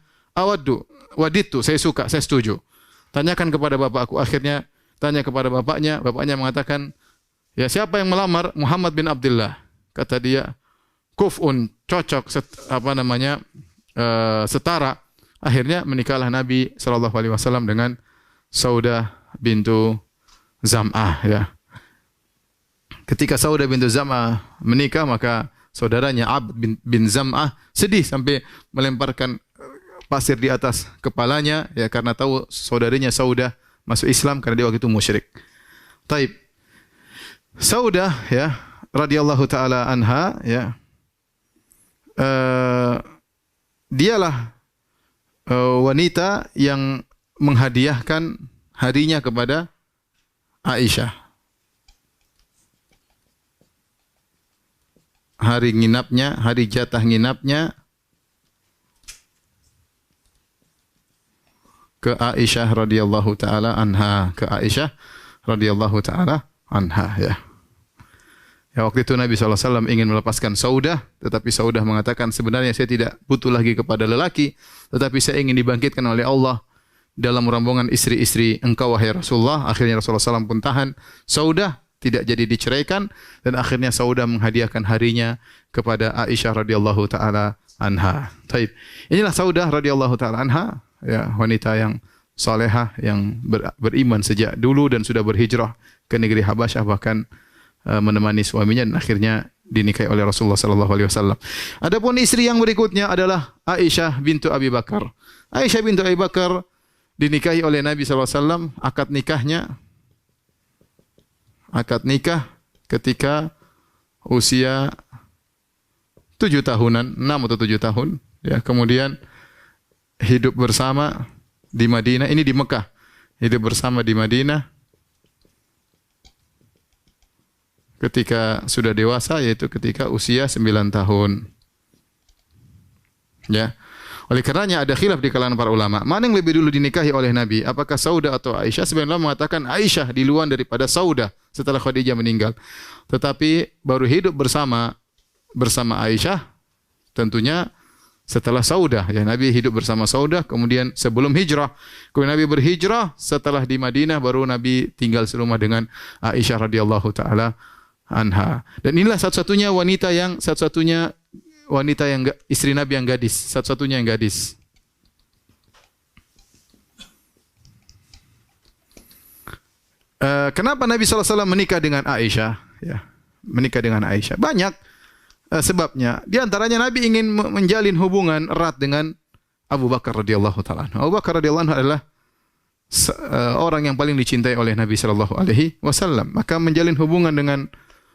waditu, saya suka, saya setuju. Tanyakan kepada bapakku. Akhirnya tanya kepada bapaknya. Bapaknya mengatakan, ya, siapa yang melamar? Muhammad bin Abdullah. Kata dia, kuf'un, cocok, setara. Akhirnya menikahlah Nabi SAW dengan Saudah bintu Zam'ah, ya. Ketika Saudah bintu Zam'ah menikah, maka saudaranya Abd bin Zam'ah sedih sampai melemparkan pasir di atas kepalanya, ya, karena tahu saudarinya Saudah masuk Islam karena dia waktu itu musyrik. Taib. Saudah, ya, radhiyallahu taala anha, ya. Dialah wanita yang menghadiahkan harinya kepada Aisyah. Hari jatah nginapnya ke Aisyah radhiyallahu taala anha, ya. Ya, waktu itu Nabi SAW ingin melepaskan Saudah, tetapi Saudah mengatakan, sebenarnya saya tidak butuh lagi kepada lelaki, tetapi saya ingin dibangkitkan oleh Allah dalam rombongan istri-istri engkau, wahai Rasulullah. Akhirnya Rasulullah SAW pun tahan Saudah, tidak jadi diceraikan, dan akhirnya Saudah menghadiahkan harinya kepada Aisyah radhiyallahu taala anha. Taib. Inilah Saudah radhiyallahu taala anha, ya, wanita yang salehah yang beriman sejak dulu dan sudah berhijrah ke negeri Habasyah, bahkan menemani suaminya dan akhirnya dinikahi oleh Rasulullah SAW. Adapun istri yang berikutnya adalah Aisyah bintu Abi Bakar. Aisyah bintu Abi Bakar dinikahi oleh Nabi SAW. Akad nikah ketika usia 7 tahunan, 6 atau 7 tahun. Ya, kemudian hidup bersama di Madinah. Ini di Mekah. Hidup bersama di Madinah ketika sudah dewasa, yaitu ketika usia 9 tahun. Ya. Oleh karenanya ada khilaf di kalangan para ulama. Mana yang lebih dulu dinikahi oleh Nabi? Apakah Saudah atau Aisyah? Sebagian ulama mengatakan Aisyah duluan daripada Saudah setelah Khadijah meninggal. Tetapi baru hidup bersama Aisyah tentunya setelah Saudah. Ya, Nabi hidup bersama Saudah, kemudian sebelum hijrah. Kemudian Nabi berhijrah, setelah di Madinah baru Nabi tinggal serumah dengan Aisyah radhiyallahu taala anha. Dan inilah satu-satunya wanita yang istri Nabi yang gadis, satu-satunya yang gadis. Kenapa Nabi SAW menikah dengan Aisyah? Ya, menikah dengan Aisyah. Banyak sebabnya. Di antaranya Nabi ingin menjalin hubungan erat dengan Abu Bakar radhiyallahu taala. Abu Bakar radhiyallahu anhu adalah orang yang paling dicintai oleh Nabi SAW. Maka menjalin hubungan dengan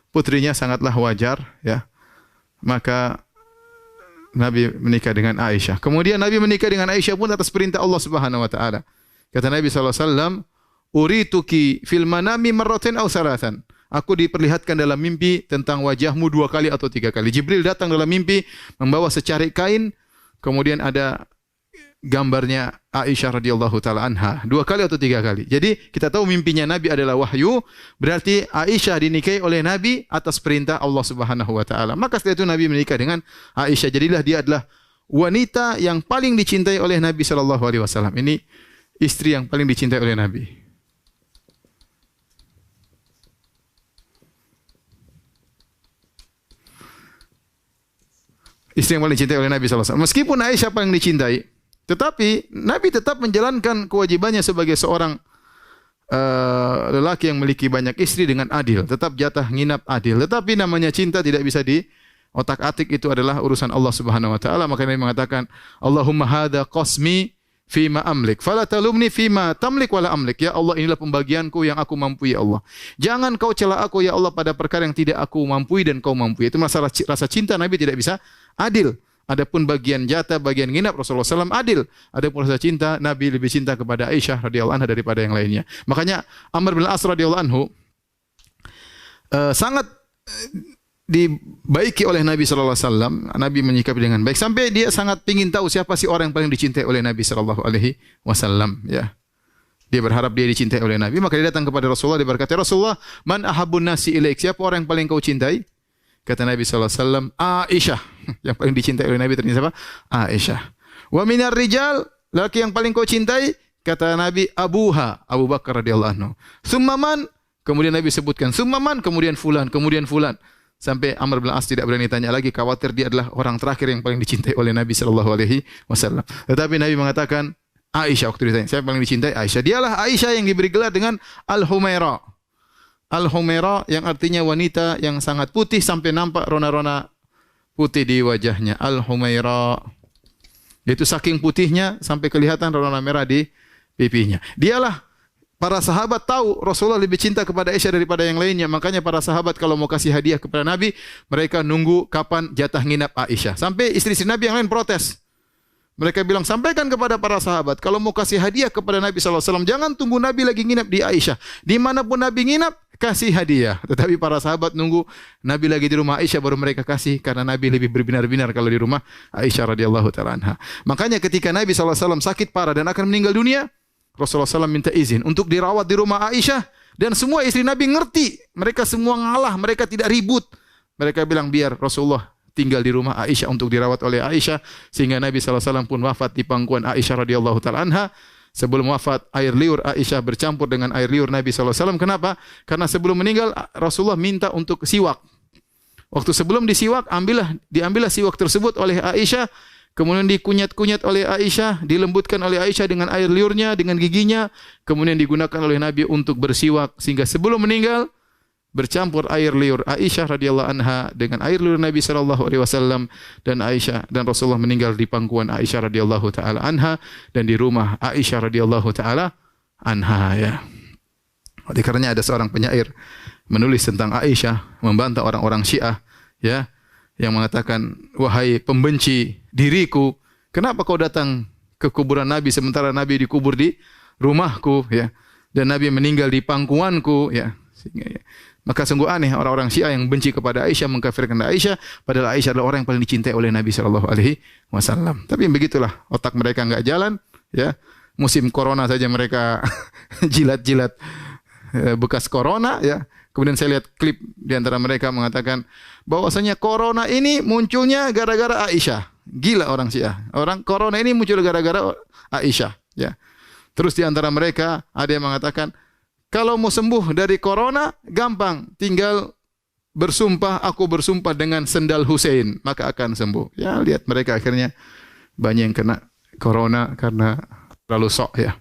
putrinya sangatlah wajar, ya. Maka Nabi menikah dengan Aisyah. Kemudian Nabi menikah dengan Aisyah pun atas perintah Allah Subhanahu wa taala. Kata Nabi SAW, urituki fil manami marratain aw salasan. Aku diperlihatkan dalam mimpi tentang wajahmu 2 kali atau 3 kali. Jibril datang dalam mimpi membawa secarik kain, kemudian ada gambarnya Aisyah radhiyallahu taala anha 2 kali atau 3 kali. Jadi kita tahu mimpinya Nabi adalah wahyu, berarti Aisyah dinikahi oleh Nabi atas perintah Allah Subhanahu wa taala. Maka setelah itu Nabi menikah dengan Aisyah. Jadilah dia adalah wanita yang paling dicintai oleh Nabi sallallahu alaihi wasallam. Ini istri yang paling dicintai oleh Nabi. Istri yang paling dicintai oleh Nabi sallallahu alaihi wasallam. Meskipun Aisyah paling dicintai, tetapi Nabi tetap menjalankan kewajibannya sebagai seorang lelaki yang memiliki banyak istri dengan adil. Tetap jatah nginap adil. Tetapi namanya cinta tidak bisa di otak-atik, itu adalah urusan Allah Subhanahu wa taala. Maka Nabi mengatakan, Allahumma hadza qasmi fima amlik, fala talumni fima tamlik wala amlik. Ya Allah, inilah pembagianku yang aku mampu ya Allah. Jangan kau cela aku ya Allah pada perkara yang tidak aku mampu dan kau mampu. Itu masalah rasa cinta Nabi tidak bisa adil. Adapun bagian jatah, bagian nginap Rasulullah SAW adil. Adapun rasa cinta, Nabi lebih cinta kepada Aisyah radhiyallahu anha daripada yang lainnya. Makanya Amr bin As radhiyallahu anhu sangat dibaiki oleh Nabi sallallahu alaihi wasallam. Nabi menyikapi dengan baik sampai dia sangat ingin tahu siapa sih orang yang paling dicintai oleh Nabi sallallahu alaihi wasallam, ya. Dia berharap dia dicintai oleh Nabi, maka dia datang kepada Rasulullah, dia berkata, "Rasulullah, man ahabbun nasi ilaik?" Siapa orang yang paling kau cintai? Kata Nabi sallallahu alaihi wasallam, "Aisyah." Yang paling dicintai oleh Nabi ternyata siapa? Aisyah. "Wa minar rijal?" Laki yang paling kau cintai? Kata Nabi, "Abuha." Abu Bakar radhiyallahu anhu. "Tsumma man?" Kemudian Nabi sebutkan, "Tsumma man?" Kemudian fulan, kemudian fulan. Sampai Amr bin As tidak berani tanya lagi, khawatir dia adalah orang terakhir yang paling dicintai oleh Nabi sallallahu alaihi wasallam. Tetapi Nabi mengatakan Aisyah waktu ditanya, siapa yang paling dicintai? Aisyah. Dialah Aisyah yang diberi gelar dengan Al-Humaira. Al-Humaira yang artinya wanita yang sangat putih sampai nampak rona-rona putih di wajahnya. Al-Humaira. Itu saking putihnya sampai kelihatan rona merah di pipinya. Dialah, para sahabat tahu Rasulullah lebih cinta kepada Aisyah daripada yang lainnya. Makanya para sahabat kalau mau kasih hadiah kepada Nabi, mereka nunggu kapan jatah nginap Aisyah. Sampai istri-istri Nabi yang lain protes. Mereka bilang, sampaikan kepada para sahabat, kalau mau kasih hadiah kepada Nabi SAW, jangan tunggu Nabi lagi nginap di Aisyah. Dimanapun Nabi nginap, kasih hadiah. Tetapi para sahabat nunggu Nabi lagi di rumah Aisyah, baru mereka kasih. Karena Nabi lebih berbinar-binar kalau di rumah Aisyah radhiyallahu ta'ala anha. Makanya ketika Nabi SAW sakit parah dan akan meninggal dunia, Rasulullah SAW minta izin untuk dirawat di rumah Aisyah. Dan semua istri Nabi ngerti. Mereka semua ngalah, mereka tidak ribut. Mereka bilang, biar Rasulullah tinggal di rumah Aisyah untuk dirawat oleh Aisyah. Sehingga Nabi SAW pun wafat di pangkuan Aisyah radhiyallahu ta'ala anha. Sebelum wafat, air liur Aisyah bercampur dengan air liur Nabi SAW. Kenapa? Karena sebelum meninggal, Rasulullah minta untuk siwak. Waktu sebelum disiwak, diambillah siwak tersebut oleh Aisyah. Kemudian dikunyat-kunyat oleh Aisyah, dilembutkan oleh Aisyah dengan air liurnya, dengan giginya. Kemudian digunakan oleh Nabi untuk bersiwak. Sehingga sebelum meninggal, bercampur air liur Aisyah radhiyallahu anha dengan air liur Nabi sallallahu alaihi wasallam, dan Aisyah dan Rasulullah meninggal di pangkuan Aisyah radhiyallahu taala anha dan di rumah Aisyah radhiyallahu taala anha, ya. Oleh karenanya ada seorang penyair menulis tentang Aisyah, membantah orang-orang Syiah, ya, yang mengatakan, wahai pembenci diriku, kenapa kau datang ke kuburan Nabi sementara Nabi dikubur di rumahku, ya, dan Nabi meninggal di pangkuanku, ya. Sehingga, ya, maka sungguh aneh orang-orang Syiah yang benci kepada Aisyah, mengkafirkan Aisyah, padahal Aisyah adalah orang yang paling dicintai oleh Nabi sallallahu alaihi wasallam. Tapi begitulah, otak mereka enggak jalan, ya. Musim corona saja mereka jilat-jilat bekas corona, ya. Kemudian saya lihat klip di antara mereka mengatakan bahwasanya corona ini munculnya gara-gara Aisyah. Gila orang Syiah. Orang corona ini muncul gara-gara Aisyah, ya. Terus di antara mereka ada yang mengatakan, kalau mau sembuh dari corona, gampang. Tinggal bersumpah, aku bersumpah dengan sendal Hussein, maka akan sembuh. Ya, lihat mereka akhirnya banyak yang kena corona karena terlalu sok, ya.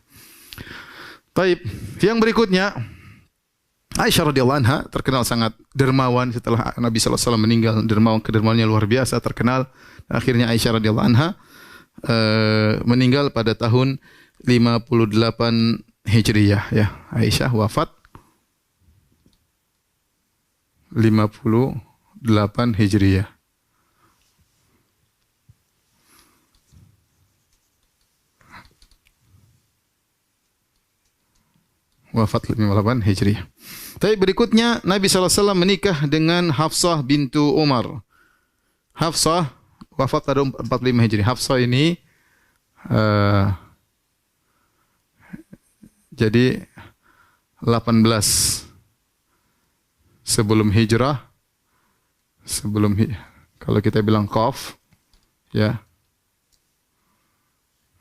Taib. Yang berikutnya, Aisyah radhiyallahu anha terkenal sangat dermawan setelah Nabi sallallahu alaihi wasallam meninggal. Kedermawannya luar biasa, terkenal. Akhirnya Aisyah radhiyallahu anha meninggal pada tahun 58 Hijriyah, ya. Aisyah wafat 58 Hijriyah. wafat 58 Hijriah. Tapi berikutnya Nabi SAW menikah dengan Hafsah bintu Umar. Hafsah wafat pada 45 Hijriah. Hafsah ini jadi 18 sebelum hijrah, kalau kita bilang qaf, ya,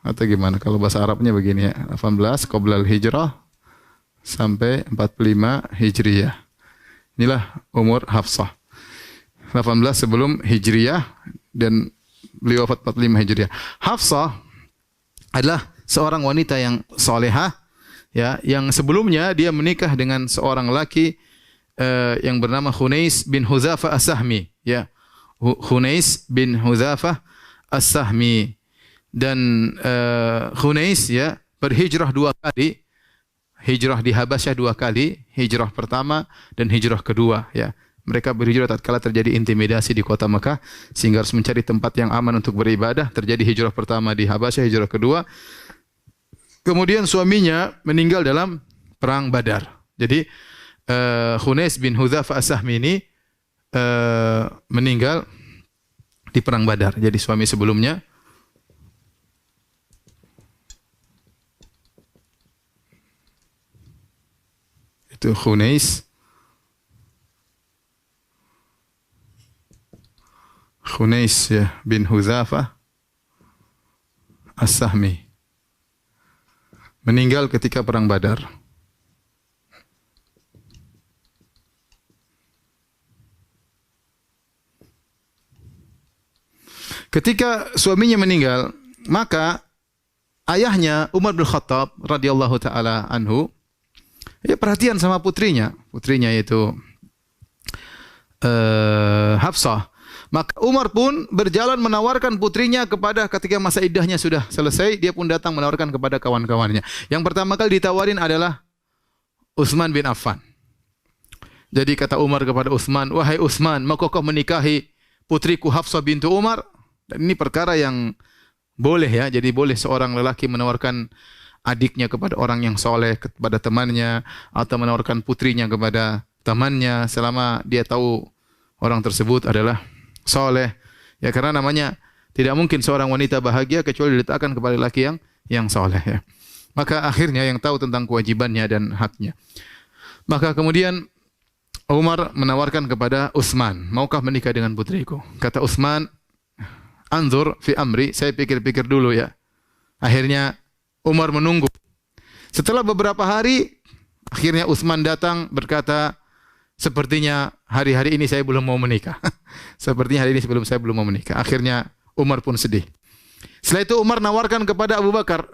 atau gimana? Kalau bahasa Arabnya begini ya, 18 qoblal hijrah sampai 45 Hijriah. Inilah umur Hafsah. 18 sebelum Hijriah dan beliau wafat 45 Hijriah. Hafsah adalah seorang wanita yang salehah, ya, yang sebelumnya dia menikah dengan seorang laki yang bernama Khunais bin Hudzafah As-Sahmi, ya. Khunais bin Hudzafah As-Sahmi, dan Khunais, ya, berhijrah 2 kali. Hijrah di Habasyah 2 kali, hijrah pertama dan hijrah kedua, ya. Mereka berhijrah tatkala terjadi intimidasi di kota Mekah sehingga harus mencari tempat yang aman untuk beribadah. Terjadi hijrah pertama di Habasyah, hijrah kedua. Kemudian suaminya meninggal dalam perang Badar. Jadi Khunais bin Hudzafah As-Sahmi ini meninggal di perang Badar. Jadi suami sebelumnya itu Khunais ya, bin Hudzafah As-Sahmi meninggal ketika perang Badar. Ketika suaminya meninggal, maka ayahnya Umar bin Khattab radhiyallahu taala anhu, ya, perhatian sama putrinya. Putrinya yaitu Hafsah. Maka Umar pun berjalan menawarkan putrinya ketika masa iddahnya sudah selesai, dia pun datang menawarkan kepada kawan-kawannya. Yang pertama kali ditawarin adalah Utsman bin Affan. Jadi kata Umar kepada Utsman, "Wahai Utsman, maukah kau menikahi putriku Hafsah bintu Umar?" Dan ini perkara yang boleh, ya. Jadi boleh seorang lelaki menawarkan adiknya kepada orang yang soleh, kepada temannya, atau menawarkan putrinya kepada temannya selama dia tahu orang tersebut adalah soleh. Ya, karena namanya tidak mungkin seorang wanita bahagia kecuali diletakkan kepada lelaki yang soleh, ya. Maka akhirnya yang tahu tentang kewajibannya dan haknya. Maka kemudian Umar menawarkan kepada Utsman, "Maukah menikah dengan putriku?" Kata Utsman, "Anzur fi amri," saya pikir-pikir dulu, ya. Akhirnya Umar menunggu. Setelah beberapa hari, akhirnya Utsman datang berkata, "Sepertinya hari-hari ini saya belum mau menikah." Sepertinya hari ini saya belum mau menikah. Akhirnya Umar pun sedih. Setelah itu Umar nawarkan kepada Abu Bakar,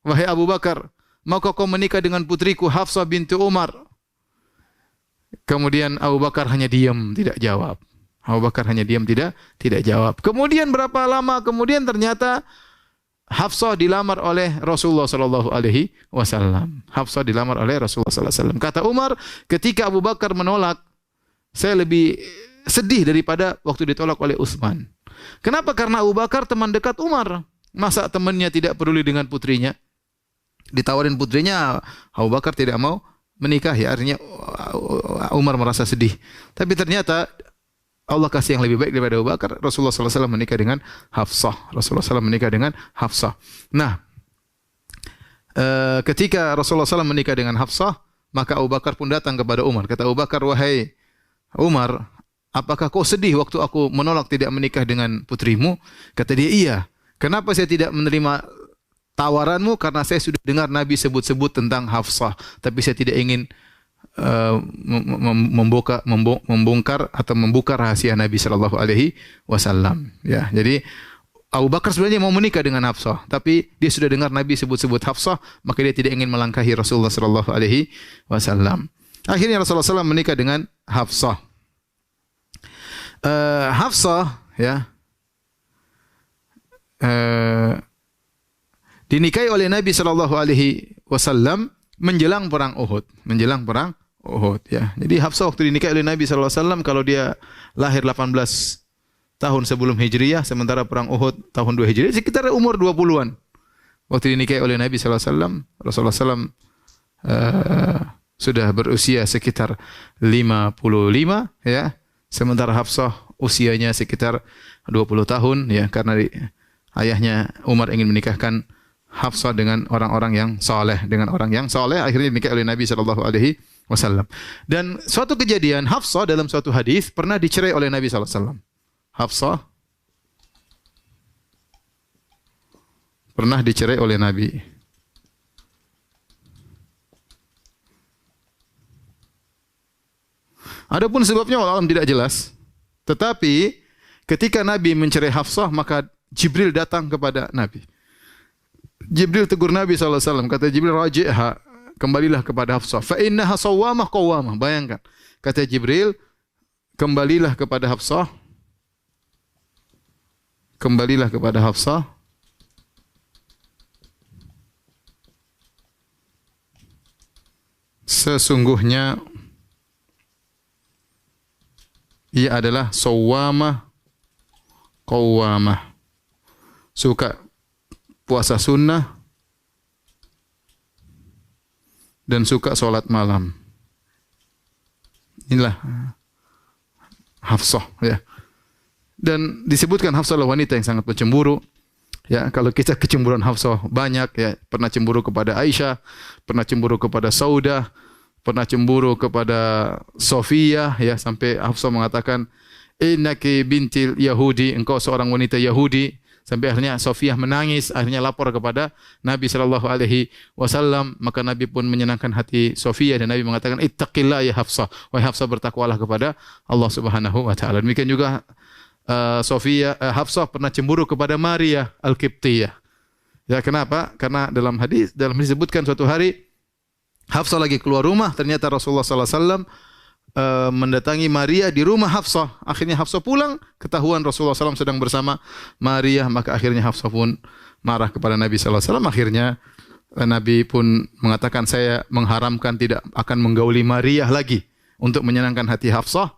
"Wahai Abu Bakar, maukah kau menikah dengan putriku Hafsah bintu Umar?" Kemudian Abu Bakar hanya diam, tidak jawab. Abu Bakar hanya diam, tidak jawab. Kemudian berapa lama kemudian ternyata Hafsah dilamar oleh Rasulullah sallallahu alaihi wasallam. Hafsah dilamar oleh Rasulullah sallallahu alaihi wasallam. Kata Umar, ketika Abu Bakar menolak, saya lebih sedih daripada waktu ditolak oleh Utsman. Kenapa? Karena Abu Bakar teman dekat Umar. Masa temannya tidak peduli dengan putrinya? Ditawarin putrinya, Abu Bakar tidak mau menikahi. Artinya Umar merasa sedih. Tapi ternyata Allah kasih yang lebih baik daripada Abu Bakar. Rasulullah SAW menikah dengan Hafsah. Rasulullah SAW menikah dengan Hafsah. Nah, ketika Rasulullah SAW menikah dengan Hafsah, maka Abu Bakar pun datang kepada Umar. Kata Abu Bakar, "Wahai Umar, apakah kau sedih waktu aku menolak tidak menikah dengan putrimu?" Kata dia, "Iya." "Kenapa saya tidak menerima tawaranmu?" "Karena saya sudah dengar Nabi sebut-sebut tentang Hafsah, tapi saya tidak ingin membongkar atau membuka rahasia Nabi sallallahu alaihi wasallam." Ya, jadi Abu Bakar sebenarnya mau menikah dengan Hafsah, tapi dia sudah dengar Nabi sebut-sebut Hafsah, maka dia tidak ingin melangkahi Rasulullah sallallahu alaihi wasallam. Akhirnya Rasulullah SAW menikah dengan Hafsah. Hafsah, ya, dinikahi oleh Nabi sallallahu alaihi wasallam menjelang perang Uhud, ya. Jadi Hafsah waktu dinikahi oleh Nabi sallallahu alaihi wasallam, kalau dia lahir 18 tahun sebelum Hijriah, sementara perang Uhud tahun 2 Hijriah, sekitar umur 20-an. Waktu dinikahi oleh Nabi sallallahu alaihi wasallam, Rasulullah SAW sudah berusia sekitar 55 ya. Sementara Hafsah usianya sekitar 20 tahun ya, karena ayahnya Umar ingin menikahkan Hafsah dengan orang-orang yang saleh, akhirnya dinikah oleh Nabi sallallahu alaihi wasallam. Dan suatu kejadian, Hafsah dalam suatu hadis pernah dicerai oleh Nabi sallallahu alaihi wasallam. Hafsah pernah dicerai oleh Nabi. Adapun sebabnya Allah tidak jelas. Tetapi ketika Nabi mencerai Hafsah, maka Jibril datang kepada Nabi. Jibril tegur Nabi SAW. Kata Jibril, raji'ha, kembalilah kepada Hafsah. Fa innaha sawwamah qawwamah. Bayangkan. Kata Jibril, kembalilah kepada Hafsah. Kembalilah kepada Hafsah. Sesungguhnya ia adalah sawwamah qawwamah. Suka puasa sunnah dan suka sholat malam. Inilah Hafsah ya. Dan disebutkan Hafsah adalah wanita yang sangat pencemburu. Ya, kalau kita kecemburuan Hafsah banyak ya, pernah cemburu kepada Aisyah, pernah cemburu kepada Saudah, pernah cemburu kepada Sofiyah ya, sampai Hafsah mengatakan innaki bintil Yahudi, engkau seorang wanita Yahudi. Sampai akhirnya Sofiyah menangis, akhirnya lapor kepada Nabi sallallahu alaihi wasallam, maka Nabi pun menyenangkan hati Sofiyah dan Nabi mengatakan ittaqillah ya Hafsah, wahai Hafsah bertakwalah kepada Allah Subhanahu wa taala. Demikian juga Hafsah pernah cemburu kepada Maria Al-Qibtiyah. Ya, kenapa? Karena dalam hadis disebutkan suatu hari Hafsah lagi keluar rumah, ternyata Rasulullah sallallahu alaihi wasallam mendatangi Maria di rumah Hafsah. Akhirnya Hafsah pulang, ketahuan Rasulullah SAW sedang bersama Maria, maka akhirnya Hafsah pun marah kepada Nabi SAW. Akhirnya Nabi pun mengatakan, saya mengharamkan tidak akan menggauli Maria lagi untuk menyenangkan hati Hafsah.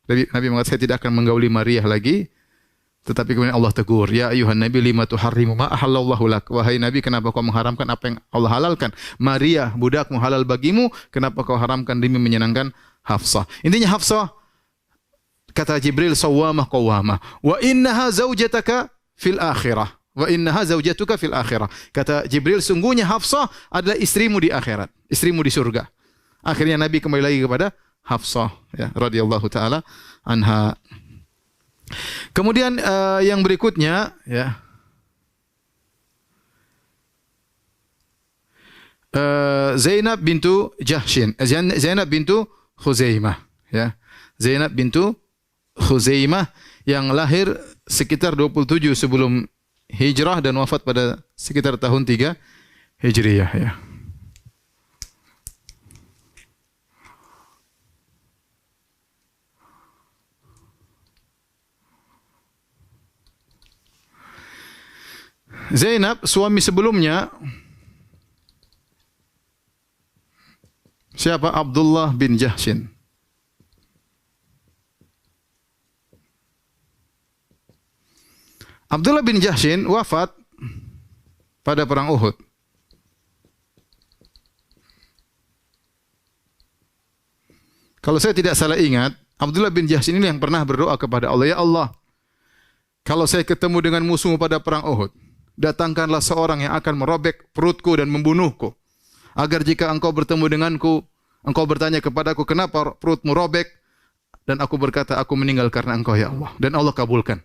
Nabi mengatakan, saya tidak akan menggauli Maria lagi. Tetapi kemudian Allah tegur, ya ayuhan Nabi lima tuharrimu ma ahallallahu lak. Wahai Nabi, kenapa kau mengharamkan apa yang Allah halalkan? Maria, budakmu halal bagimu, kenapa kau haramkan demi menyenangkan Hafsah? Intinya Hafsah, kata Jibril, sawwamah qawwamah. Wa innaha zaujataka fil akhirah. Wa innaha zaujatuka fil akhirah. Kata Jibril, sungguhnya Hafsah adalah istrimu di akhirat, istrimu di surga. Akhirnya Nabi kembali lagi kepada Hafsah ya, radhiyallahu taala anha. Kemudian yang berikutnya ya, Zainab bintu Jahshin, Zainab bintu Khuzaimah ya. Zainab bintu Khuzaimah yang lahir sekitar 27 sebelum hijrah dan wafat pada sekitar tahun 3 Hijriyah ya. Zainab, suami sebelumnya siapa? Abdullah bin Jahshin. Abdullah bin Jahshin wafat pada perang Uhud. Kalau saya tidak salah ingat, Abdullah bin Jahshin ini yang pernah berdoa kepada Allah, ya Allah, kalau saya ketemu dengan musuhmu pada perang Uhud, datangkanlah seorang yang akan merobek perutku dan membunuhku. Agar jika engkau bertemu denganku, engkau bertanya kepadaku, kenapa perutmu robek? Dan aku berkata, aku meninggal karena engkau ya Allah. Dan Allah kabulkan.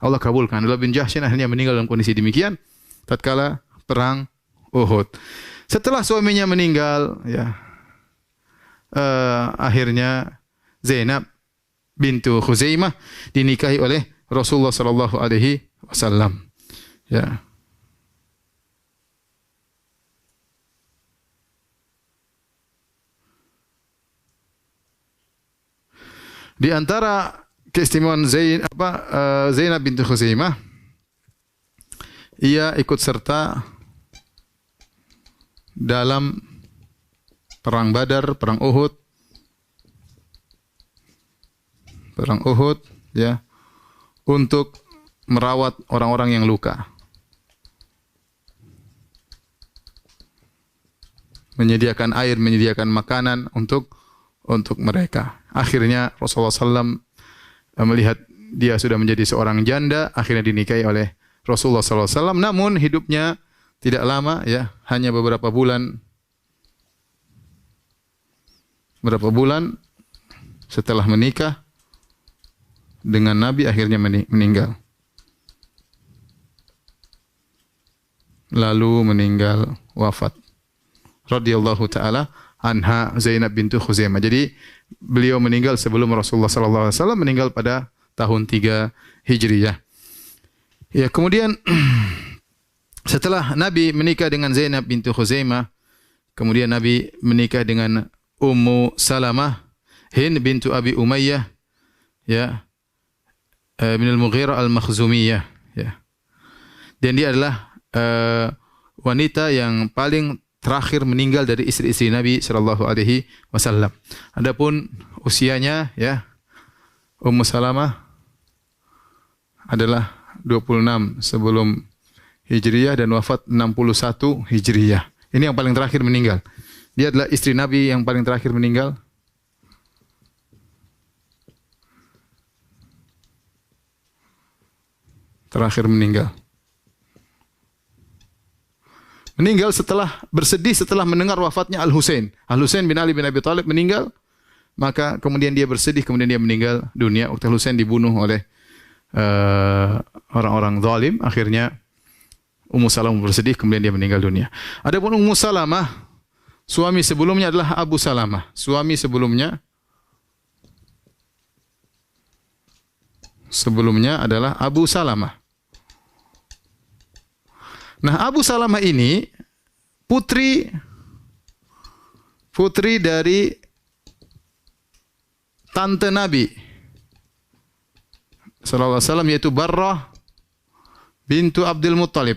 Allah kabulkan. Abdullah bin Jahshin akhirnya meninggal dalam kondisi demikian tatkala perang Uhud. Setelah suaminya meninggal, ya, akhirnya Zainab bintu Khuzaimah dinikahi oleh Rasulullah sallallahu alaihi wasallam. Ya. Di antara keistimewaan Zainab bintu Khuzaimah, ia ikut serta dalam perang Badar, perang Uhud, ya, untuk merawat orang-orang yang luka. menyediakan air, menyediakan makanan untuk mereka. Akhirnya Rasulullah SAW melihat dia sudah menjadi seorang janda, akhirnya dinikahi oleh Rasulullah SAW. Namun hidupnya tidak lama, ya, hanya beberapa bulan. Berapa bulan setelah menikah dengan Nabi, akhirnya meninggal. Lalu meninggal, wafat. Radhiyallahu taala anha Zainab bintu Khuzaimah. Jadi beliau meninggal sebelum Rasulullah sallallahu alaihi wasallam meninggal pada tahun 3 Hijriyah. Ya, kemudian setelah Nabi menikah dengan Zainab bintu Khuzaimah, kemudian Nabi menikah dengan Ummu Salamah Hind bintu Abi Umayyah, ya, bin al-Mughirah al-Makhzumiyah, ya. Dan dia adalah wanita yang paling terakhir meninggal dari istri-istri Nabi sallallahu alaihi wasallam. Adapun usianya, ya, Ummu Salamah adalah 26 sebelum Hijriyah dan wafat 61 Hijriyah. Ini yang paling terakhir meninggal. Dia adalah istri Nabi yang paling terakhir meninggal. Terakhir meninggal. Meninggal setelah bersedih setelah mendengar wafatnya Al-Husain. Al-Husain bin Ali bin Abi Thalib meninggal, maka kemudian dia bersedih, kemudian dia meninggal dunia. Waktu Al-Husain dibunuh oleh orang-orang zalim, akhirnya Ummu Salamah bersedih, kemudian dia meninggal dunia. Adapun Ummu Salamah, suami sebelumnya adalah Abu Salamah. Suami sebelumnya adalah Abu Salamah. Nah, Abu Salamah ini putri dari tante Nabi sallallahu alaihi wasallam, yaitu Barrah bintu Abdul Muttalib.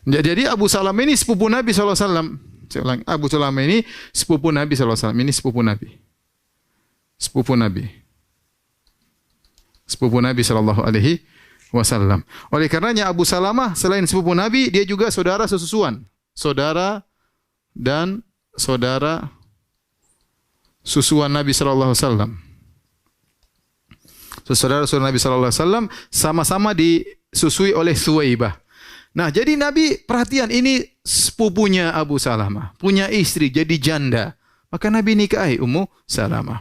Jadi Abu Salamah ini sepupu Nabi sallallahu alaihi wasallam. Saya ulang, Abu Salamah ini sepupu Nabi sallallahu alaihi wasallam. Ini sepupu Nabi. Sepupu Nabi sallallahu alaihi wasallam. Oleh karenanya Abu Salamah selain sepupu Nabi, dia juga saudara sesusuan. Saudara susuan Nabi sallallahu alaihi wasallam. Saudara-saudara Nabi sallallahu alaihi wasallam sama-sama disusui oleh Suwaibah. Nah, jadi Nabi perhatian, ini sepupunya Abu Salamah, punya istri jadi janda. Maka Nabi nikahi Ummu Salamah.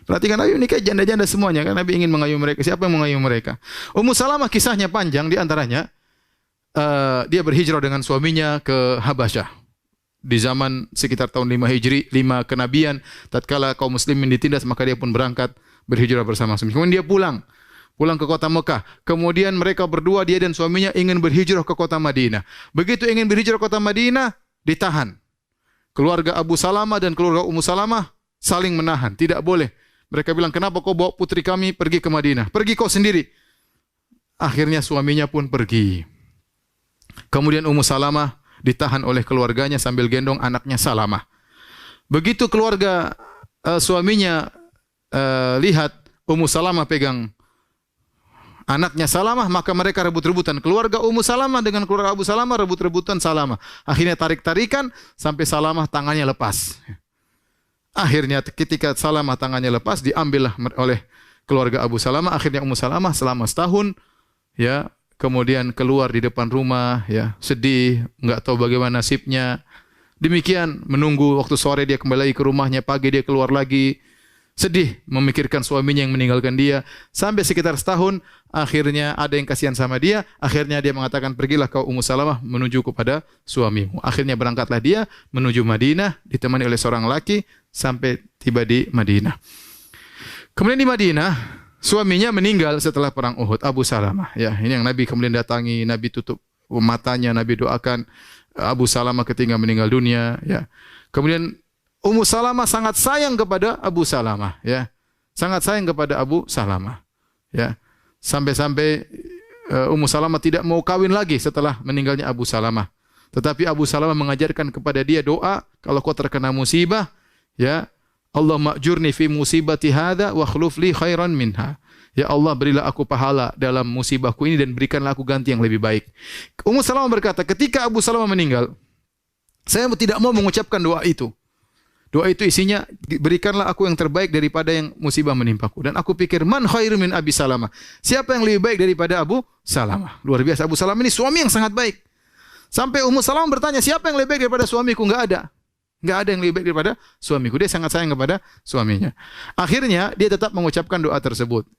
Perhatikan, Nabi nikahi janda-janda semuanya, karena Nabi ingin mengayuh mereka. Siapa yang mengayuh mereka? Ummu Salamah kisahnya panjang, di antaranya dia berhijrah dengan suaminya ke Habasyah di zaman sekitar tahun 5 Hijri, 5 kenabian. Tatkala kaum muslimin ditindas, maka dia pun berangkat berhijrah bersama suami. Kemudian dia pulang ke kota Mekah. Kemudian mereka berdua, dia dan suaminya, ingin berhijrah ke kota Madinah. Begitu ingin berhijrah ke kota Madinah, ditahan. Keluarga Abu Salamah dan keluarga Ummu Salamah saling menahan, tidak boleh. Mereka bilang, kenapa kau bawa putri kami pergi ke Madinah? Pergi kau sendiri. Akhirnya suaminya pun pergi. Kemudian Ummu Salamah ditahan oleh keluarganya sambil gendong anaknya Salamah. Begitu keluarga suaminya lihat Ummu Salamah pegang anaknya Salamah, maka mereka rebut-rebutan. Keluarga Ummu Salamah dengan keluarga Abu Salamah rebut-rebutan Salamah. Akhirnya tarik-tarikan sampai Salamah tangannya lepas. Akhirnya ketika Salamah tangannya lepas, diambillah oleh keluarga Abu Salamah. Akhirnya Ummu Salamah selama setahun, ya, kemudian keluar di depan rumah, ya, sedih, enggak tahu bagaimana nasibnya. Demikian menunggu waktu sore dia kembali ke rumahnya, pagi dia keluar lagi, sedih memikirkan suaminya yang meninggalkan dia. Sampai sekitar setahun, akhirnya ada yang kasihan sama dia. Akhirnya dia mengatakan, pergilah kau Ummu Salamah menuju kepada suamimu. Akhirnya berangkatlah dia menuju Madinah, ditemani oleh seorang laki, sampai tiba di Madinah. Kemudian di Madinah, suaminya meninggal setelah perang Uhud, Abu Salamah. Ya, ini yang Nabi kemudian datangi, Nabi tutup matanya, Nabi doakan Abu Salamah ketika meninggal dunia. Ya, kemudian Ummu Salamah sangat sayang kepada Abu Salamah, ya. Sangat sayang kepada Abu Salamah, ya. Sampai-sampai Ummu Salamah tidak mau kawin lagi setelah meninggalnya Abu Salamah. Tetapi Abu Salamah mengajarkan kepada dia doa, kalau kau terkena musibah, ya, Allahumma ajurni fi musibati hadza wa akhluf li khairan minha. Ya Allah, berilah aku pahala dalam musibahku ini dan berikanlah aku ganti yang lebih baik. Ummu Salamah berkata, ketika Abu Salamah meninggal, saya tidak mau mengucapkan doa itu. Doa itu isinya, berikanlah aku yang terbaik daripada yang musibah menimpaku. Dan aku pikir, man khairu min Abi Salamah? Siapa yang lebih baik daripada Abu Salamah? Luar biasa, Abu Salamah ini suami yang sangat baik. Sampai Ummu Salamah bertanya, siapa yang lebih baik daripada suamiku? Enggak ada. Enggak ada yang lebih baik daripada suamiku. Dia sangat sayang kepada suaminya. Akhirnya, dia tetap mengucapkan doa tersebut.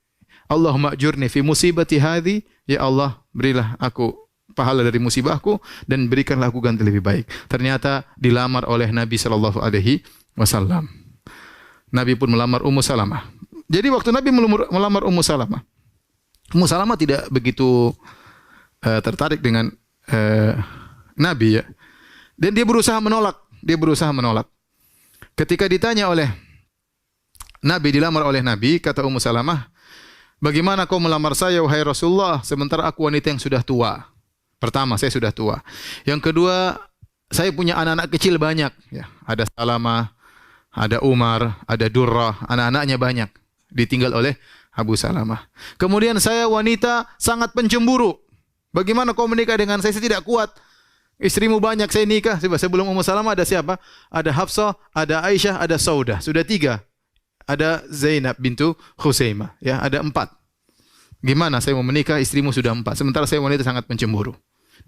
Allahumma ajurni fi musibati hadhi. Ya Allah, berilah aku pahala dari musibahku dan berikanlah aku ganti lebih baik. Ternyata dilamar oleh Nabi sallallahu alaihi wasallam. Nabi pun melamar Ummu Salamah. Jadi waktu Nabi melamar Ummu Salamah tidak begitu tertarik dengan Nabi ya. Dan dia berusaha menolak. Ketika ditanya oleh Nabi, dilamar oleh Nabi, kata Ummu Salamah, bagaimana kau melamar saya wahai Rasulullah sementara aku wanita yang sudah tua? Pertama, saya sudah tua. Yang kedua, saya punya anak-anak kecil banyak. Ya, ada Salamah, ada Umar, ada Durrah, anak-anaknya banyak. Ditinggal oleh Abu Salamah. Kemudian saya wanita sangat pencemburu. Bagaimana kau menikah dengan saya? Saya tidak kuat. Istrimu banyak, saya nikah. Sebelum Ummu Salamah ada siapa? Ada Hafsah, ada Aisyah, ada Saudah. Sudah 3. Ada Zainab bintu Khuzaimah. Ya, ada 4. Gimana saya mau menikah, istrimu sudah 4. Sementara saya wanita sangat pencemburu.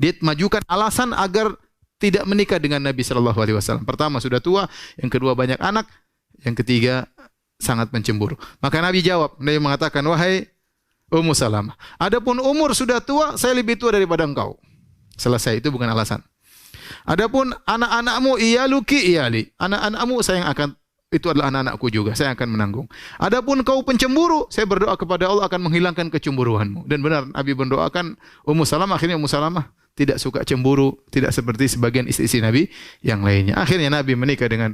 Dia majukan alasan agar tidak menikah dengan Nabi sallallahu alaihi wasallam. Pertama, sudah tua, yang kedua banyak anak, yang ketiga sangat pencemburu. Maka Nabi jawab, Nabi mengatakan, wahai Ummu Salamah, adapun umur sudah tua, saya lebih tua daripada engkau. Selesai, itu bukan alasan. Adapun anak-anakmu iyaluki iyali. Anak-anakmu saya yang akan, itu adalah anak-anakku juga, saya akan menanggung. Adapun kau pencemburu, saya berdoa kepada Allah akan menghilangkan kecemburuanmu. Dan benar, Nabi mendoakan Ummu Salamah. Akhirnya Ummu Salamah tidak suka cemburu, tidak seperti sebagian istri-istri Nabi yang lainnya. Akhirnya Nabi menikah dengan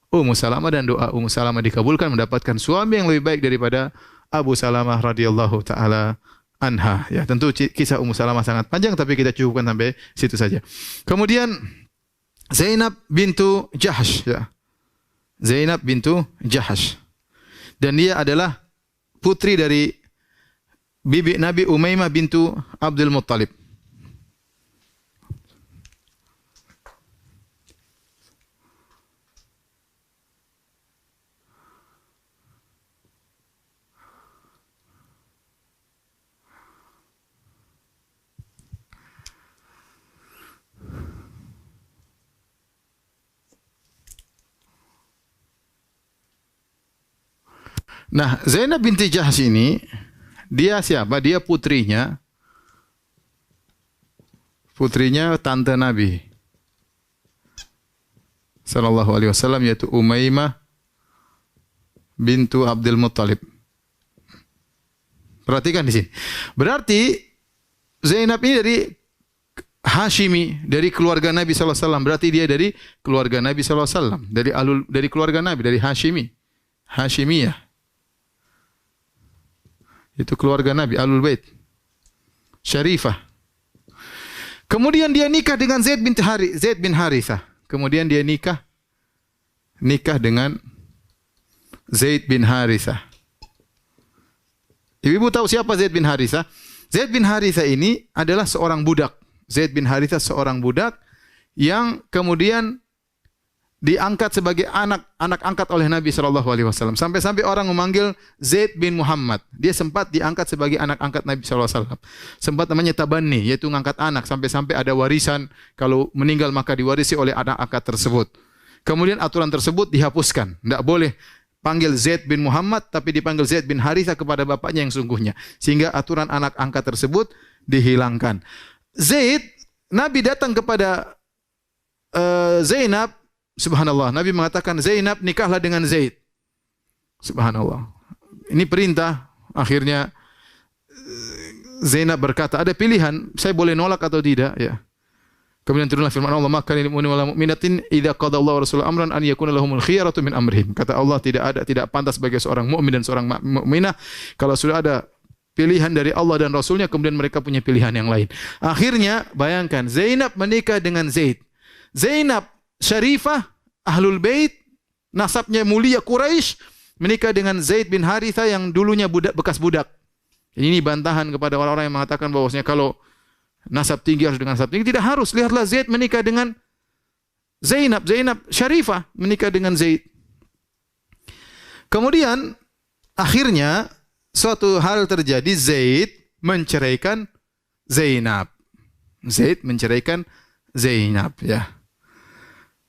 Ummu Salamah dan doa Ummu Salamah dikabulkan, mendapatkan suami yang lebih baik daripada Abu Salamah radhiyallahu taala anha. Ya, tentu kisah Ummu Salamah sangat panjang, tapi kita cukupkan sampai situ saja. Kemudian Zainab bintu Jahsh, ya. Zainab bintu Jahsh. Dan dia adalah putri dari bibi Nabi Umaymah bintu Abdul Muttalib. Nah, Zainab binti Jahsh ini, dia siapa? Dia putrinya tante Nabi sallallahu alaihi wasallam, yaitu Umaymah bintu Abdul Muttalib. Perhatikan di sini. Berarti Zainab ini dari Hashimi, dari keluarga Nabi sallallahu alaihi wasallam. Berarti dia dari keluarga Nabi sallallahu alaihi wasallam, dari keluarga Nabi, dari Hashimiyah. Itu keluarga Nabi, Ahlul Bait. Syarifah. Kemudian dia nikah dengan Zaid bin Harithah. Kemudian dia nikah dengan Zaid bin Harithah. Ibu tahu siapa Zaid bin Harithah? Zaid bin Harithah ini adalah seorang budak. Zaid bin Harithah seorang budak yang kemudian diangkat sebagai anak angkat oleh Nabi sallallahu alaihi wasallam. Sampai-sampai orang memanggil Zaid bin Muhammad. Dia sempat diangkat sebagai anak angkat Nabi sallallahu alaihi wasallam. Sempat namanya tabanni, yaitu mengangkat anak, sampai-sampai ada warisan, kalau meninggal maka diwarisi oleh anak angkat tersebut. Kemudian aturan tersebut dihapuskan. Tidak boleh panggil Zaid bin Muhammad, tapi dipanggil Zaid bin Harithah kepada bapaknya yang sungguhnya. Sehingga aturan anak angkat tersebut dihilangkan. Zaid, Nabi datang kepada Zainab. Subhanallah, Nabi mengatakan, Zainab nikahlah dengan Zaid. Subhanallah. Ini perintah. Akhirnya Zainab berkata, ada pilihan, saya boleh nolak atau tidak, ya. Kemudian turunlah firman Allah, maka lil mu'minin wal mu'minatin idza qada Allahu wa rasuluhu amran an yakuna lahumul khiyaratu min amrihim. Kata Allah, tidak pantas bagi seorang mukmin dan seorang mukminah kalau sudah ada pilihan dari Allah dan Rasulnya, kemudian mereka punya pilihan yang lain. Akhirnya, bayangkan, Zainab menikah dengan Zaid. Zainab Syarifah, Ahlul Bait, nasabnya mulia Quraisy, menikah dengan Zaid bin Harithah yang dulunya budak, bekas budak. Ini bantahan kepada orang-orang yang mengatakan bahwasanya kalau nasab tinggi harus dengan nasab tinggi. Tidak harus. Lihatlah Zaid menikah dengan Zainab. Zainab Syarifah menikah dengan Zaid. Kemudian akhirnya suatu hal terjadi, Zaid menceraikan Zainab. Zaid menceraikan Zainab, ya.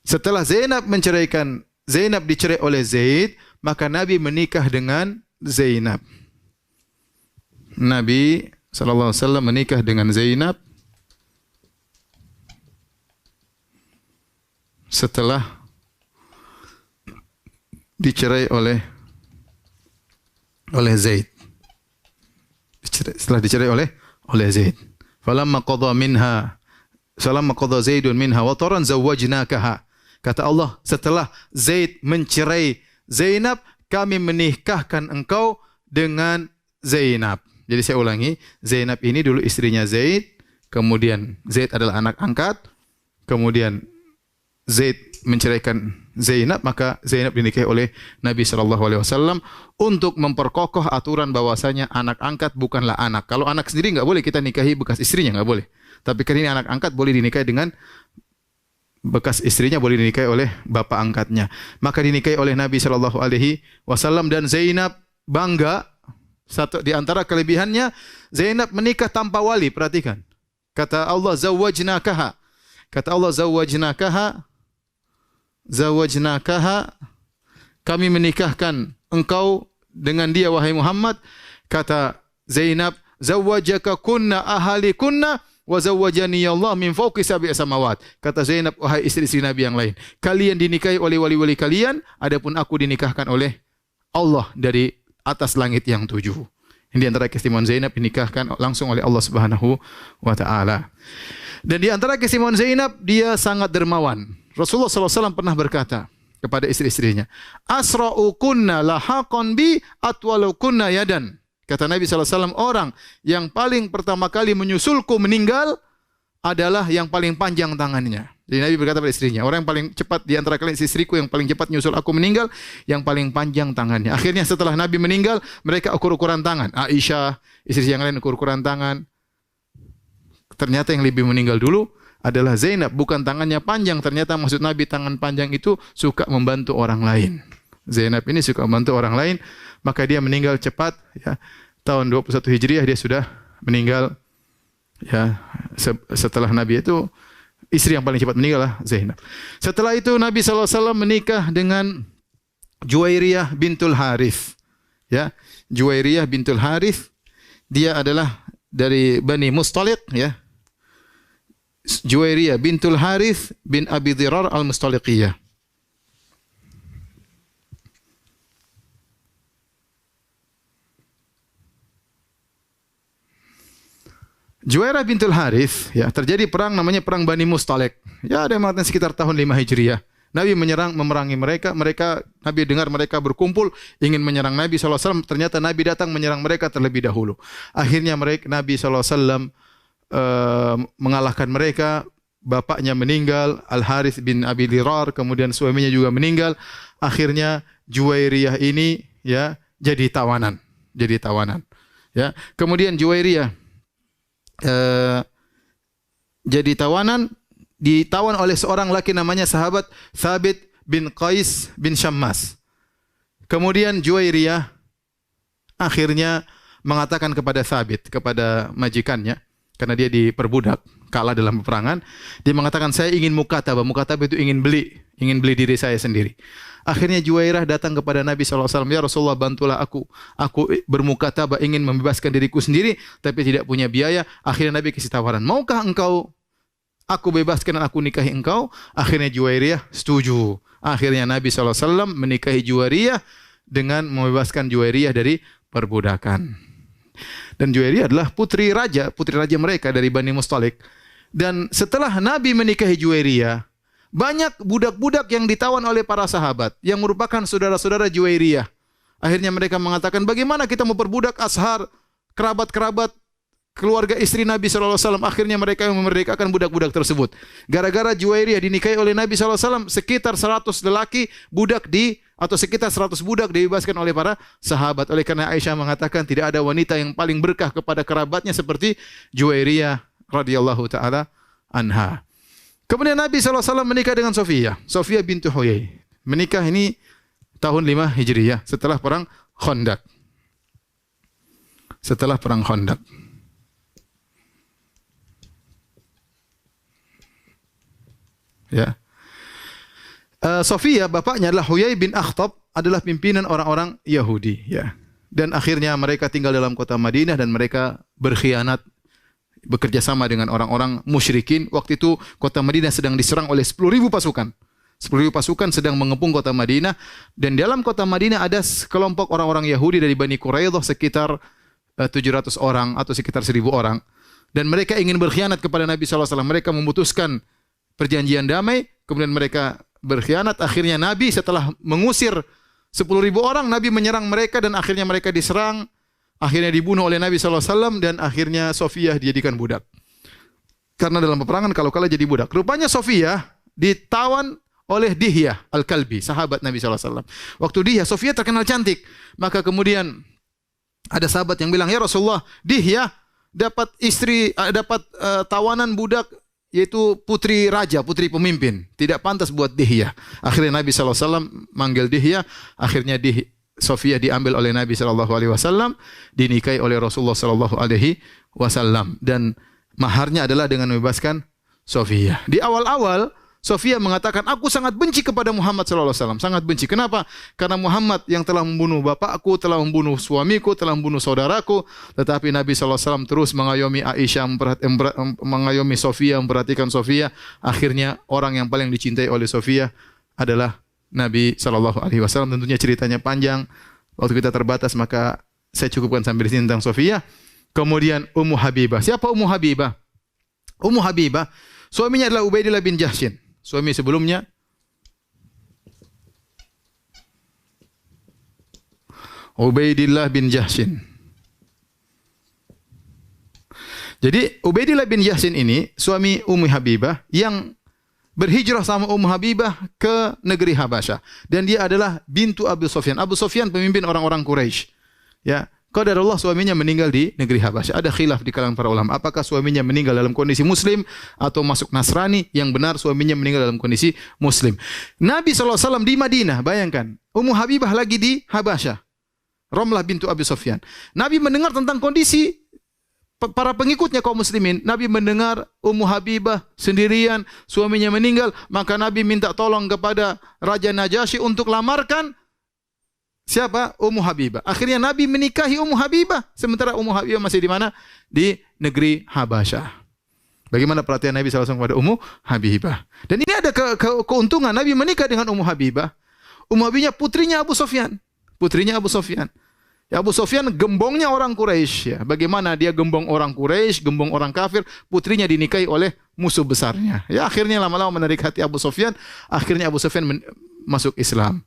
Setelah Zainab dicerai oleh Zaid, maka Nabi menikah dengan Zainab. Nabi sallallahu alaihi wasallam menikah dengan Zainab setelah dicerai oleh Zaid. Setelah dicerai oleh Zaid. Falamma qadha Zaidun minha wataran zawwajnakaha. Kata Allah, setelah Zaid mencerai Zainab, kami menikahkan engkau dengan Zainab. Jadi saya ulangi, Zainab ini dulu istrinya Zaid, kemudian Zaid adalah anak angkat, kemudian Zaid menceraikan Zainab, maka Zainab dinikahi oleh Nabi SAW untuk memperkokoh aturan bahwasanya anak angkat bukanlah anak. Kalau anak sendiri nggak boleh kita nikahi bekas istrinya, nggak boleh. Tapi kan ini anak angkat boleh dinikahi dengan bekas istrinya, boleh dinikahi oleh bapak angkatnya. Maka dinikahi oleh Nabi SAW dan Zainab bangga. Satu di antara kelebihannya, Zainab menikah tanpa wali. Perhatikan. Kata Allah, zawwajnakaha. Kata Allah, zawwajnakaha, kami menikahkan engkau dengan dia wahai Muhammad. Kata Zainab, zawwajaka kunna ahali kunna wa zawwajani Allah min fawqi sab'i samawat. Kata Zainab, wahai istri-istri Nabi yang lain, kalian dinikahi oleh wali-wali kalian, adapun aku dinikahkan oleh Allah dari atas langit yang 7. Ini di antara keistimewaan Zainab, dinikahkan langsung oleh Allah Subhanahu wa taala. Dan di antara keistimewaan Zainab, dia sangat dermawan. Rasulullah SAW pernah berkata kepada istri-istrinya, asra'u kunna lahaqan bi atwalu kunna yadan. Kata Nabi SAW, orang yang paling pertama kali menyusulku meninggal adalah yang paling panjang tangannya. Jadi Nabi berkata pada istrinya, orang yang paling cepat di antara kalian, istriku yang paling cepat nyusul aku meninggal, yang paling panjang tangannya. Akhirnya setelah Nabi meninggal, mereka ukur-ukuran tangan. Aisyah, istri yang lain ukur-ukuran tangan. Ternyata yang lebih meninggal dulu adalah Zainab, bukan tangannya panjang. Ternyata maksud Nabi tangan panjang itu suka membantu orang lain. Zainab ini suka membantu orang lain, maka dia meninggal cepat, ya. Tahun 21 Hijriah dia sudah meninggal, ya. Setelah Nabi itu istri yang paling cepat meninggal lah Zainab. Setelah itu Nabi SAW menikah dengan Juwairiyah bintul Harith. Ya, Juwairiyah bintul Harith, dia adalah dari Bani Mustaliq, ya. Juwairiyah bintul Harith bin Abi Dhirar al-Mustaliqiyah. Juwairiyah bintul Harith, ya, terjadi perang namanya perang Bani Mustaliq. Ya, ada yang mengatakan sekitar tahun 5 Hijriah. Nabi memerangi mereka. Nabi dengar mereka berkumpul ingin menyerang Nabi SAW. Ternyata Nabi datang menyerang mereka terlebih dahulu. Akhirnya Nabi SAW mengalahkan mereka. Bapaknya meninggal, Al-Harith bin Abi Dhirar, kemudian suaminya juga meninggal. Akhirnya Juwairiyah ini, ya, jadi tawanan. Ya. Kemudian Juwairiyah jadi tawanan, ditawan oleh seorang laki namanya sahabat Thabit bin Qais bin Syammas. Kemudian Juwairiyah akhirnya mengatakan kepada Thabit, kepada majikannya, karena dia diperbudak, kalah dalam peperangan, dia mengatakan, saya ingin mukatabah. Mukatabah itu ingin beli diri saya sendiri. Akhirnya Juwairiyah datang kepada Nabi SAW, ya Rasulullah, bantulah aku. Aku bermukatabah, ingin membebaskan diriku sendiri, tapi tidak punya biaya. Akhirnya Nabi kasih tawaran, maukah engkau aku bebaskan dan aku nikahi engkau? Akhirnya Juwairiyah setuju. Akhirnya Nabi SAW menikahi Juwairiyah dengan membebaskan Juwairiyah dari perbudakan. Dan Juwairiyah adalah putri raja mereka dari Bani Mustaliq. Dan setelah Nabi menikahi Juwairiyah, banyak budak-budak yang ditawan oleh para sahabat yang merupakan saudara-saudara Juwairiyah. Akhirnya mereka mengatakan, bagaimana kita memperbudak Ashar, kerabat-kerabat keluarga istri Nabi SAW. Akhirnya mereka memerdekakan budak-budak tersebut. Gara-gara Juwairiyah dinikahi oleh Nabi SAW, sekitar 100 lelaki budak atau sekitar 100 budak dibebaskan oleh para sahabat. Oleh karena Aisyah mengatakan tidak ada wanita yang paling berkah kepada kerabatnya seperti Juwairiyah radhiyallahu taala anha. Kemudian Nabi SAW menikah dengan Sofiyah bintu Huyai. Menikah ini tahun 5 Hijriyah setelah perang Khandaq. Ya. Sofiyah bapaknya adalah Huyai bin Akhtab, adalah pimpinan orang-orang Yahudi, ya. Dan akhirnya mereka tinggal dalam kota Madinah dan mereka berkhianat, bekerja sama dengan orang-orang musyrikin. Waktu itu kota Madinah sedang diserang oleh 10.000 pasukan. 10.000 pasukan sedang mengepung kota Madinah, dan dalam kota Madinah ada sekelompok orang-orang Yahudi dari Bani Quraidah sekitar 700 orang atau sekitar 1.000 orang, dan mereka ingin berkhianat kepada Nabi SAW. Mereka memutuskan perjanjian damai, kemudian mereka berkhianat. Akhirnya Nabi setelah mengusir 10.000 orang, Nabi menyerang mereka dan akhirnya mereka diserang. Akhirnya dibunuh oleh Nabi SAW dan akhirnya Sofiyah dijadikan budak. Karena dalam peperangan kalau kalah jadi budak. Rupanya Sofiyah ditawan oleh Dihyah Al-Kalbi, sahabat Nabi SAW. Waktu Sofiyah terkenal cantik. Maka kemudian ada sahabat yang bilang, "Ya Rasulullah, Dihyah dapat tawanan budak, yaitu putri raja, putri pemimpin. Tidak pantas buat Dihyah." Akhirnya Nabi SAW manggil Dihyah. Akhirnya Sofiyah diambil oleh Nabi SAW, dinikahi oleh Rasulullah SAW. Dan maharnya adalah dengan membebaskan Sofiyah. Di awal-awal Sofiyah mengatakan, "Aku sangat benci kepada Muhammad SAW." Sangat benci. Kenapa? Karena Muhammad yang telah membunuh bapakku, telah membunuh suamiku, telah membunuh saudaraku. Tetapi Nabi SAW terus mengayomi Aisyah, mengayomi Sofiyah, memperhatikan Sofiyah. Akhirnya orang yang paling dicintai oleh Sofiyah adalah Nabi SAW. Tentunya ceritanya panjang. Waktu kita terbatas, maka saya cukupkan sampai di sini tentang Sofiyah. Kemudian Ummu Habibah. Siapa Ummu Habibah? Ummu Habibah, suaminya adalah Ubaidillah bin Jahshin. Suami sebelumnya Ubaidillah bin Jahshin. Jadi Ubaidillah bin Jahshin ini suami Ummu Habibah yang berhijrah sama Ummu Habibah ke negeri Habasyah, dan dia adalah bintu Abu Sufyan. Abu Sufyan pemimpin orang-orang Quraisy. Ya, qadarullah suaminya meninggal di negeri Habasyah. Ada khilaf di kalangan para ulama, apakah suaminya meninggal dalam kondisi muslim atau masuk Nasrani. Yang benar suaminya meninggal dalam kondisi muslim. Nabi SAW di Madinah, bayangkan, Ummu Habibah lagi di Habasyah, Romlah bintu Abi Sufyan. Nabi mendengar tentang kondisi para pengikutnya kaum muslimin. Nabi mendengar Ummu Habibah sendirian, suaminya meninggal, maka Nabi minta tolong kepada Raja Najasyi untuk lamarkan siapa? Ummu Habibah. Akhirnya Nabi menikahi Ummu Habibah, sementara Ummu Habibah masih di mana? Di negeri Habasyah. Bagaimana perhatian Nabi SAW kepada Ummu Habibah. Dan ini ada keuntungan, Nabi menikah dengan Ummu Habibah. Ummu Habibah putrinya Abu Sufyan. Putrinya Abu Sufyan. Ya, Abu Sufyan gembongnya orang Quraisy. Ya. Bagaimana dia gembong orang Quraisy, gembong orang kafir, putrinya dinikahi oleh musuh besarnya. Ya, akhirnya lama-lama menarik hati Abu Sufyan. Akhirnya Abu Sufyan masuk Islam.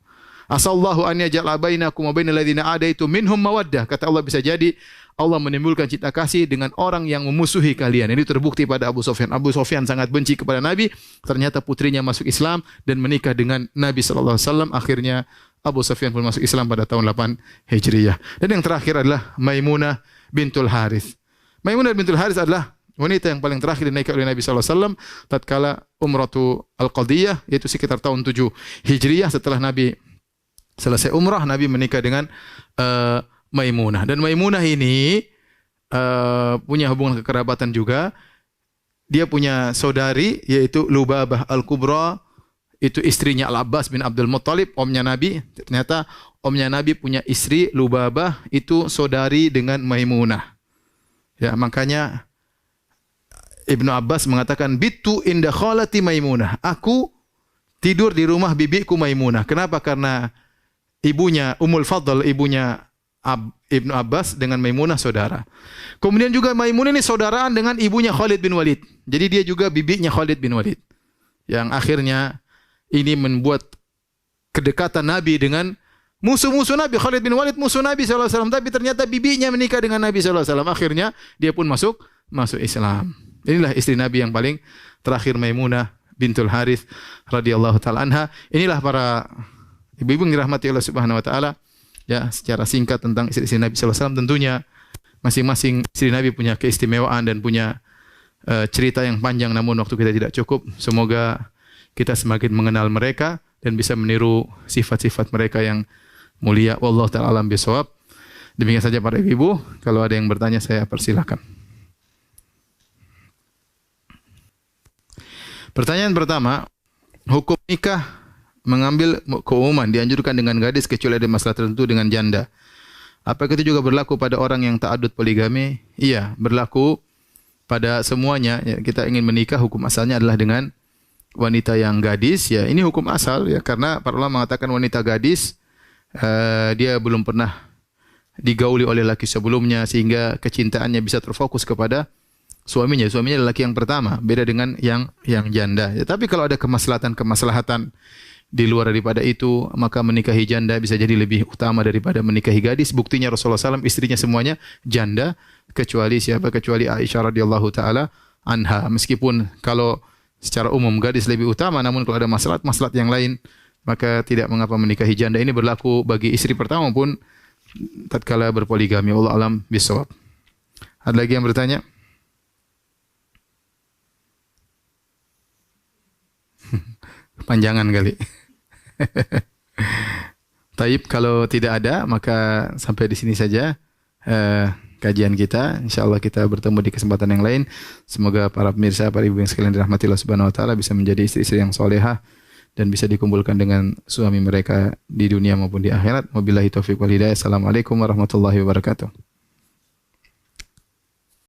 Asallahu an yaj'ala bainakum wa bainal ladzina adaitu minhum mawaddah. Kata Allah, bisa jadi Allah menimbulkan cinta kasih dengan orang yang memusuhi kalian. Ini terbukti pada Abu Sufyan. Abu Sufyan sangat benci kepada Nabi. Ternyata putrinya masuk Islam dan menikah dengan Nabi SAW. Akhirnya Abu Sufyan pun masuk Islam pada tahun 8 Hijriyah. Dan yang terakhir adalah Maimunah bintul Harith. Maimunah bintul Harith adalah wanita yang paling terakhir dinikahi oleh Nabi SAW tatkala Umratu Al-Qadiyah, yaitu sekitar tahun 7 Hijriyah. Setelah Nabi selesai umrah, Nabi menikah dengan Maimunah. Dan Maimunah ini punya hubungan kekerabatan juga. Dia punya saudari, yaitu Lubabah Al-Kubra. Itu istrinya Al-Abbas bin Abdul Muttalib, omnya Nabi. Ternyata omnya Nabi punya istri Lubabah, itu saudari dengan Maimunah. Ya, makanya Ibnu Abbas mengatakan, "Bitu inda khalati Maimunah." Aku tidur di rumah bibiku Maimunah. Kenapa? Karena ibunya Ummul Fadl, ibunya Ibnu Abbas dengan Maimunah saudara. Kemudian juga Maimunah ini saudaraan dengan ibunya Khalid bin Walid. Jadi dia juga bibinya Khalid bin Walid. Yang akhirnya ini membuat kedekatan Nabi dengan Musuh-musuh Nabi, Khalid bin Walid musuh Nabi SAW, tapi ternyata bibinya menikah dengan Nabi SAW. Akhirnya dia pun masuk Islam. Inilah istri Nabi yang paling terakhir, Maimunah bintul Harith radhiyallahu taala anha. Inilah para ibu-ibu yang dirahmati Allah Subhanahu wa taala. Ya, secara singkat tentang istri Nabi SAW. Tentunya masing-masing istri Nabi punya keistimewaan dan punya cerita yang panjang, namun waktu kita tidak cukup. Semoga kita semakin mengenal mereka dan bisa meniru sifat-sifat mereka yang mulia. Wallahu ta'ala alam bisawab. Demikian saja para ibu. Kalau ada yang bertanya saya persilahkan. Pertanyaan pertama, hukum nikah mengambil keumuman dianjurkan dengan gadis kecuali ada masalah tertentu dengan janda. Apakah itu juga berlaku pada orang yang ta'addud poligami? Iya, berlaku pada semuanya. Ya, kita ingin menikah, hukum asalnya adalah dengan wanita yang gadis. Ya, ini hukum asal ya, karena para ulama mengatakan wanita gadis dia belum pernah digauli oleh laki sebelumnya sehingga kecintaannya bisa terfokus kepada suaminya. Suaminya adalah laki yang pertama, beda dengan yang janda. Ya, tapi kalau ada kemaslahatan di luar daripada itu, maka menikahi janda bisa jadi lebih utama daripada menikahi gadis. Buktinya Rasulullah SAW istrinya semuanya janda, kecuali siapa? Kecuali Aisyah radhiyallahu taala anha. Meskipun kalau secara umum gadis lebih utama, namun kalau ada maslahat yang lain, maka tidak mengapa menikahi janda. Ini berlaku bagi istri pertama pun tatkala berpoligami. Allah alam bisawab. Ada lagi yang bertanya? Panjangan kali. Taib, kalau tidak ada maka sampai di sini saja kajian kita. Insyaallah kita bertemu di kesempatan yang lain. Semoga para pemirsa, para ibu yang sekalian dirahmati Allah Subhanahu wa taala bisa menjadi istri-istri yang solehah dan bisa dikumpulkan dengan suami mereka di dunia maupun di akhirat. Wabillahi taufiq wal hidayah. Assalamualaikum warahmatullahi wabarakatuh.